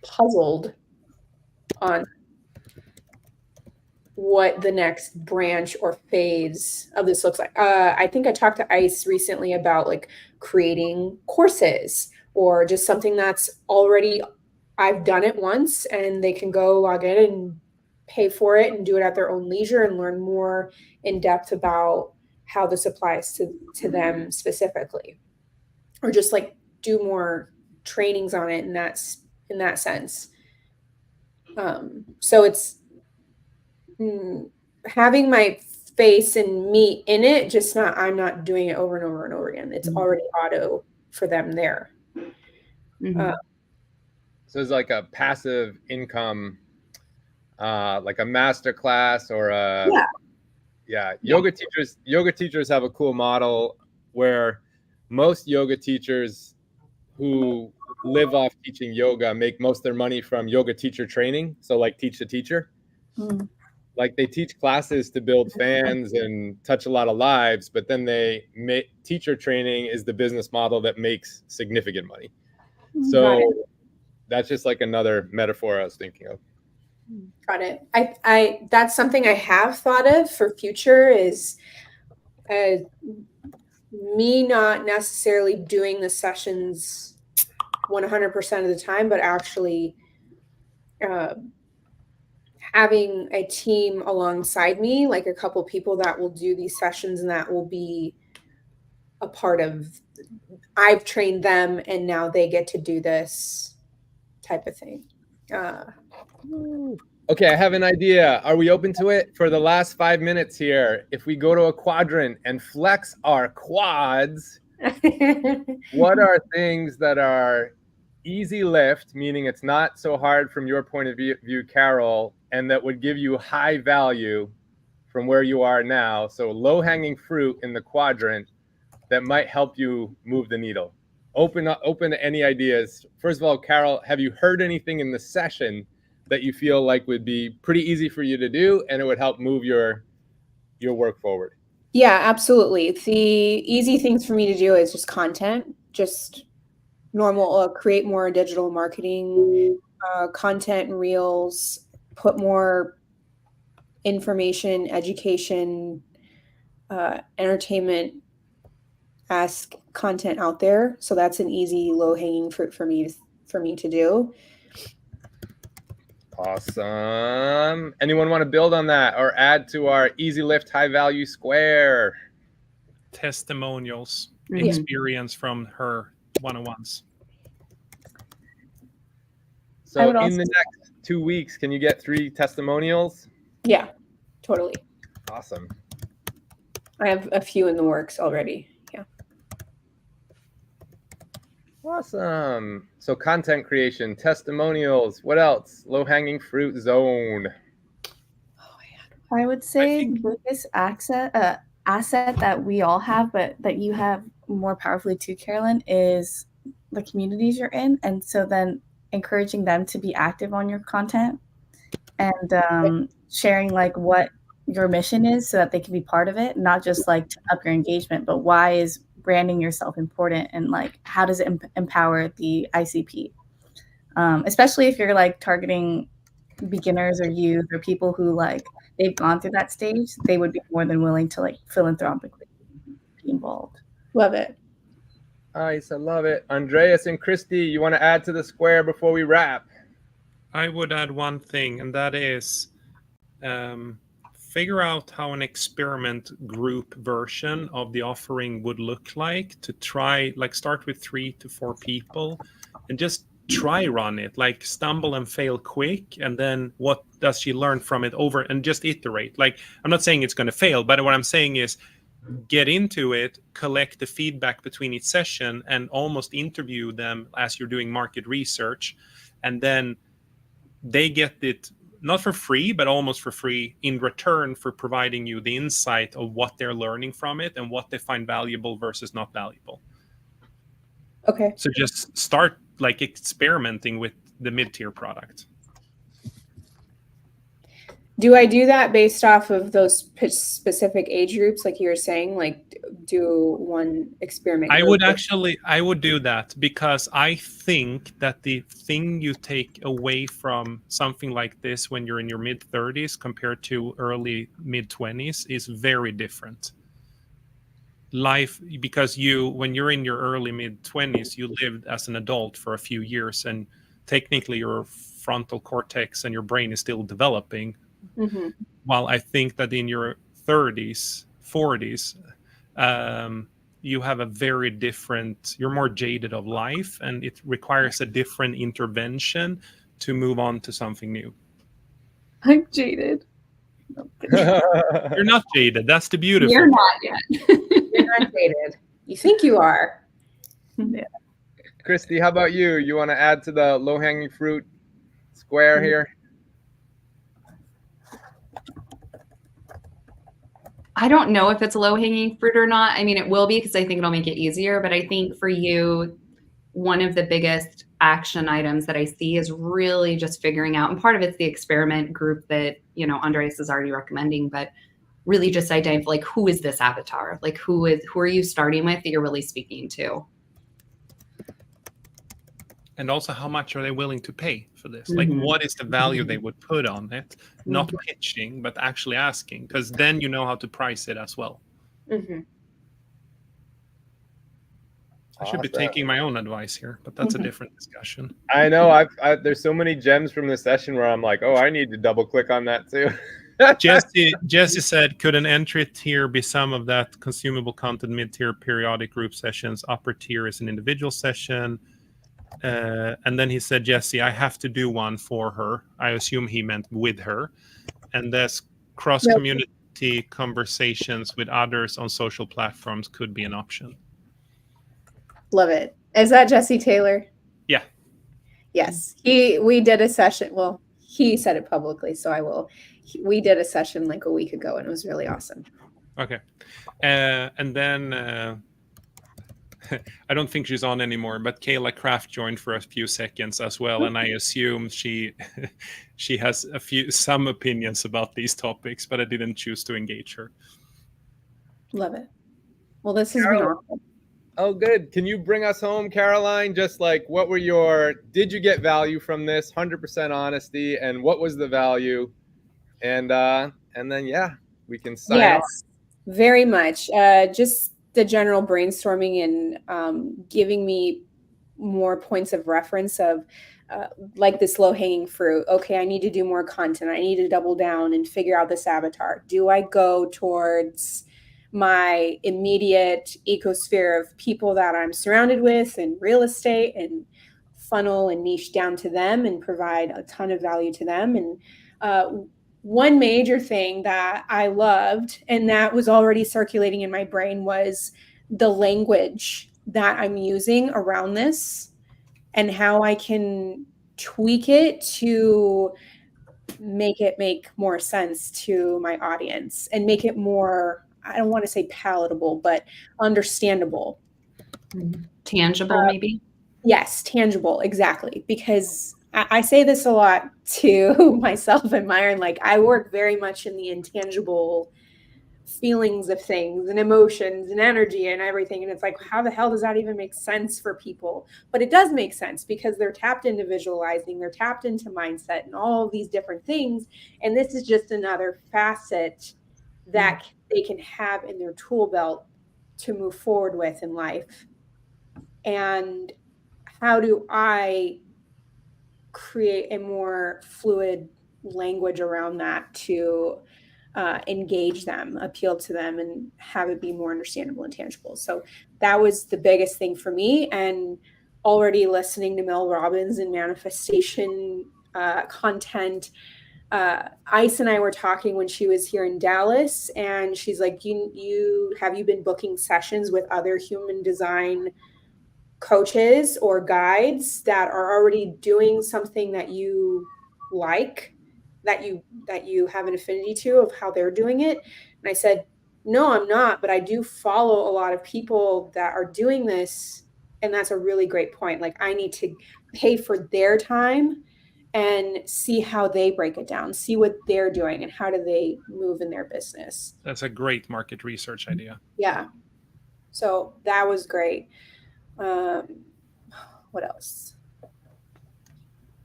puzzled on what the next branch or phase of this looks like. I think I talked to ICE recently about like creating courses, or just something that's already, I've done it once and they can go log in and pay for it and do it at their own leisure and learn more in depth about how this applies to them specifically, or just like do more trainings on it in that sense. So it's having my face and me in it, just I'm not doing it over and over and over again. It's already auto for them there. So it's like a passive income, like a master class or a yoga teachers have a cool model where most yoga teachers who live off teaching yoga make most of their money from yoga teacher training. So like teach the teacher. Like they teach classes to build fans and touch a lot of lives, but then teacher training is the business model that makes significant money. So that's just like another metaphor I was thinking of. Got it. I that's something I have thought of for future, is me not necessarily doing the sessions 100% of the time, but actually having a team alongside me, like a couple people that will do these sessions and that will be a part of, I've trained them and now they get to do this type of thing. Okay, I have an idea. Are we open to it for the last 5 minutes here? If we go to a quadrant and flex our quads, what are things that are easy lift, meaning it's not so hard from your point of view, Carol, and that would give you high value from where you are now? So low-hanging fruit in the quadrant that might help you move the needle. Open to any ideas. First of all, Carol, have you heard anything in the session that you feel like would be pretty easy for you to do and it would help move your work forward? Yeah, absolutely. The easy things for me to do is just content, just normal, create more digital marketing content and reels, put more information, education, entertainment content out there. So that's an easy, low-hanging fruit for me to do. Awesome. Anyone want to build on that or add to our easy lift high value square? Testimonials, experience from her one-on-ones. So in the next 2 weeks, can you get 3 testimonials? Yeah, totally. Awesome. I have a few in the works already. Yeah. Awesome. So content creation, testimonials, what else? Low-hanging fruit zone. I would say the biggest asset that we all have, but that you have more powerfully too, Karolyn, is the communities you're in. And so then encouraging them to be active on your content and sharing like what your mission is so that they can be part of it, not just like to up your engagement, but why is branding yourself important and like how does it empower the ICP? Especially if you're like targeting beginners or youth or people who like they've gone through that stage, they would be more than willing to like philanthropically be involved. Love it. Nice, I love it. Andreas and Christy, you want to add to the square before we wrap? I would add one thing, and that is figure out how an experiment group version of the offering would look like, to try, like, start with 3 to 4 people and just try run it, like stumble and fail quick, and then what does she learn from it over, and just iterate. Like, I'm not saying it's going to fail, but what I'm saying is get into it, collect the feedback between each session, and almost interview them as you're doing market research, and then they get it not for free, but almost for free in return for providing you the insight of what they're learning from it and what they find valuable versus not valuable. Okay. So just start like experimenting with the mid-tier product. Do I do that based off of those specific age groups, like you were saying, like do one experiment? I would do that, because I think that the thing you take away from something like this when you're in your mid-30s compared to early mid-20s is very different. Life, because when you're in your early mid-20s, you lived as an adult for a few years, and technically your frontal cortex and your brain is still developing. Mm-hmm. While I think that in your 30s, 40s, you have a very different, you're more jaded of life, and it requires a different intervention to move on to something new. I'm jaded. You're not jaded. That's the beautiful. You're not yet. You're not jaded. You think you are. Yeah. Christy, how about you? You want to add to the low-hanging fruit square here? I don't know if it's low-hanging fruit or not. I mean, it will be, because I think it'll make it easier. But I think for you, one of the biggest action items that I see is really just figuring out, and part of it's the experiment group that, Andres is already recommending, but really just identify, like, who is this avatar? Like, who are you starting with that you're really speaking to? And also, how much are they willing to pay for this? Like, what is the value they would put on it? Not pitching, but actually asking, because then you know how to price it as well. Mm-hmm. I should be taking my own advice here, but that's a different discussion. I know. There's so many gems from this session where I'm like, oh, I need to double click on that too. Jesse said, could an entry tier be some of that consumable content, mid-tier periodic group sessions, upper tier is an individual session? And then he said, Jesse, I have to do one for her. I assume he meant with her. And there's cross-community conversations with others on social platforms could be an option. Love it. Is that Jesse Taylor? Yeah. Yes. We did a session. Well, he said it publicly, so I will. We did a session like a week ago, and it was really awesome. Okay. And then I don't think she's on anymore, but Kayla Kraft joined for a few seconds as well, and I assume she has some opinions about these topics, but I didn't choose to engage her. Love it. Well, this has been awesome. Oh, good. Can you bring us home, Karolyn? Just like, did you get value from this? 100% honesty, and what was the value? And then, yeah, we can sign off. Very much. Just the general brainstorming and giving me more points of reference of like this low-hanging fruit. Okay, I need to do more content. I need to double down and figure out this avatar. Do I go towards my immediate ecosphere of people that I'm surrounded with in real estate and funnel and niche down to them and provide a ton of value to them? And one major thing that I loved and that was already circulating in my brain was the language that I'm using around this and how I can tweak it to make it make more sense to my audience and make it more, I don't want to say palatable, but understandable. Tangible, maybe? Yes, tangible, exactly. Because I say this a lot to myself and Myron, like I work very much in the intangible feelings of things and emotions and energy and everything. And it's like, how the hell does that even make sense for people? But it does make sense because they're tapped into visualizing, they're tapped into mindset and all of these different things. And this is just another facet that they can have in their tool belt to move forward with in life. And how do I create a more fluid language around that to engage them, appeal to them, and have it be more understandable and tangible. So that was the biggest thing for me. And already listening to Mel Robbins and manifestation content. Ice and I were talking when she was here in Dallas, and she's like, you have you been booking sessions with other human design coaches or guides that are already doing something that you like, that you have an affinity to, of how they're doing it? And I said, no, I'm not, but I do follow a lot of people that are doing this. And that's a really great point. Like, I need to pay for their time and see how they break it down, see what they're doing and how do they move in their business. That's a great market research idea. Yeah. So that was great. What else?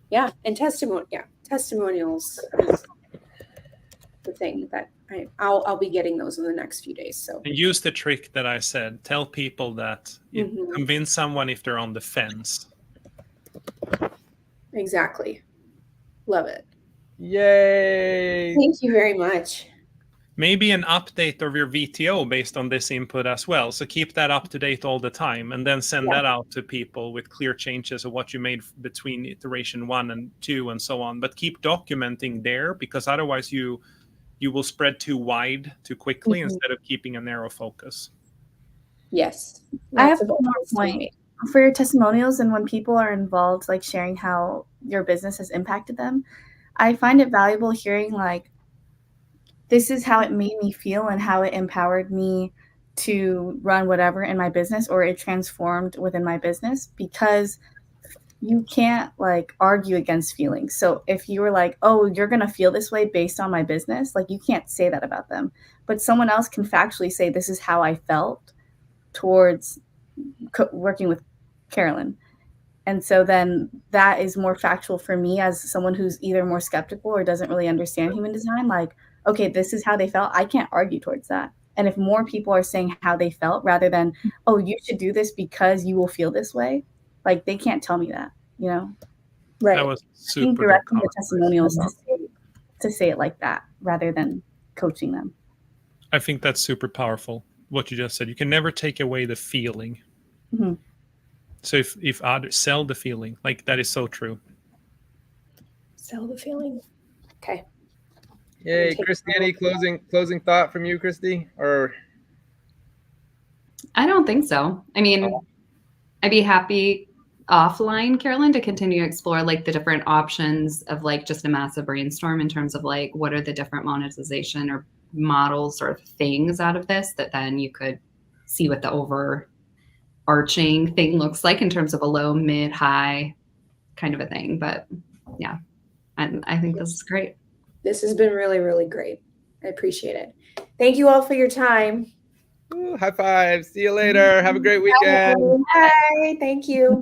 Yeah. And testimonials is the thing that I'll be getting those in the next few days. So And use the trick that I said. Tell people that convince someone if they're on the fence. Exactly. Love it. Yay! Thank you very much. Maybe an update of your VTO based on this input as well. So keep that up to date all the time, and then send that out to people with clear changes of what you made between iteration 1 and 2 and so on. But keep documenting there, because otherwise you will spread too wide too quickly instead of keeping a narrow focus. Yes. I have one more point for your testimonials, and when people are involved, like sharing how your business has impacted them. I find it valuable hearing, like, this is how it made me feel and how it empowered me to run whatever in my business, or it transformed within my business, because you can't like argue against feelings. So if you were like, oh, you're going to feel this way based on my business, like, you can't say that about them. But someone else can factually say, this is how I felt towards working with Karolyn. And so then that is more factual for me as someone who's either more skeptical or doesn't really understand human design. Like, okay, this is how they felt. I can't argue towards that. And if more people are saying how they felt rather than, oh, you should do this because you will feel this way, like, they can't tell me that, you know? Right. That was I think super directing good the testimonials to say it like that rather than coaching them. I think that's super powerful, what you just said. You can never take away the feeling. Mm-hmm. So if others sell the feeling, like, that is so true. Sell the feeling. Okay. Yay, Christy, any closing thought from you, Christy? Or I don't think so. I mean, I'd be happy offline, Karolyn, to continue to explore like the different options of like just a massive brainstorm in terms of like what are the different monetization or models or things out of this that then you could see what the overarching thing looks like in terms of a low, mid, high kind of a thing. But yeah, I think this is great. This has been really, really great. I appreciate it. Thank you all for your time. high five. See you later. Have a great weekend. Bye. Thank you.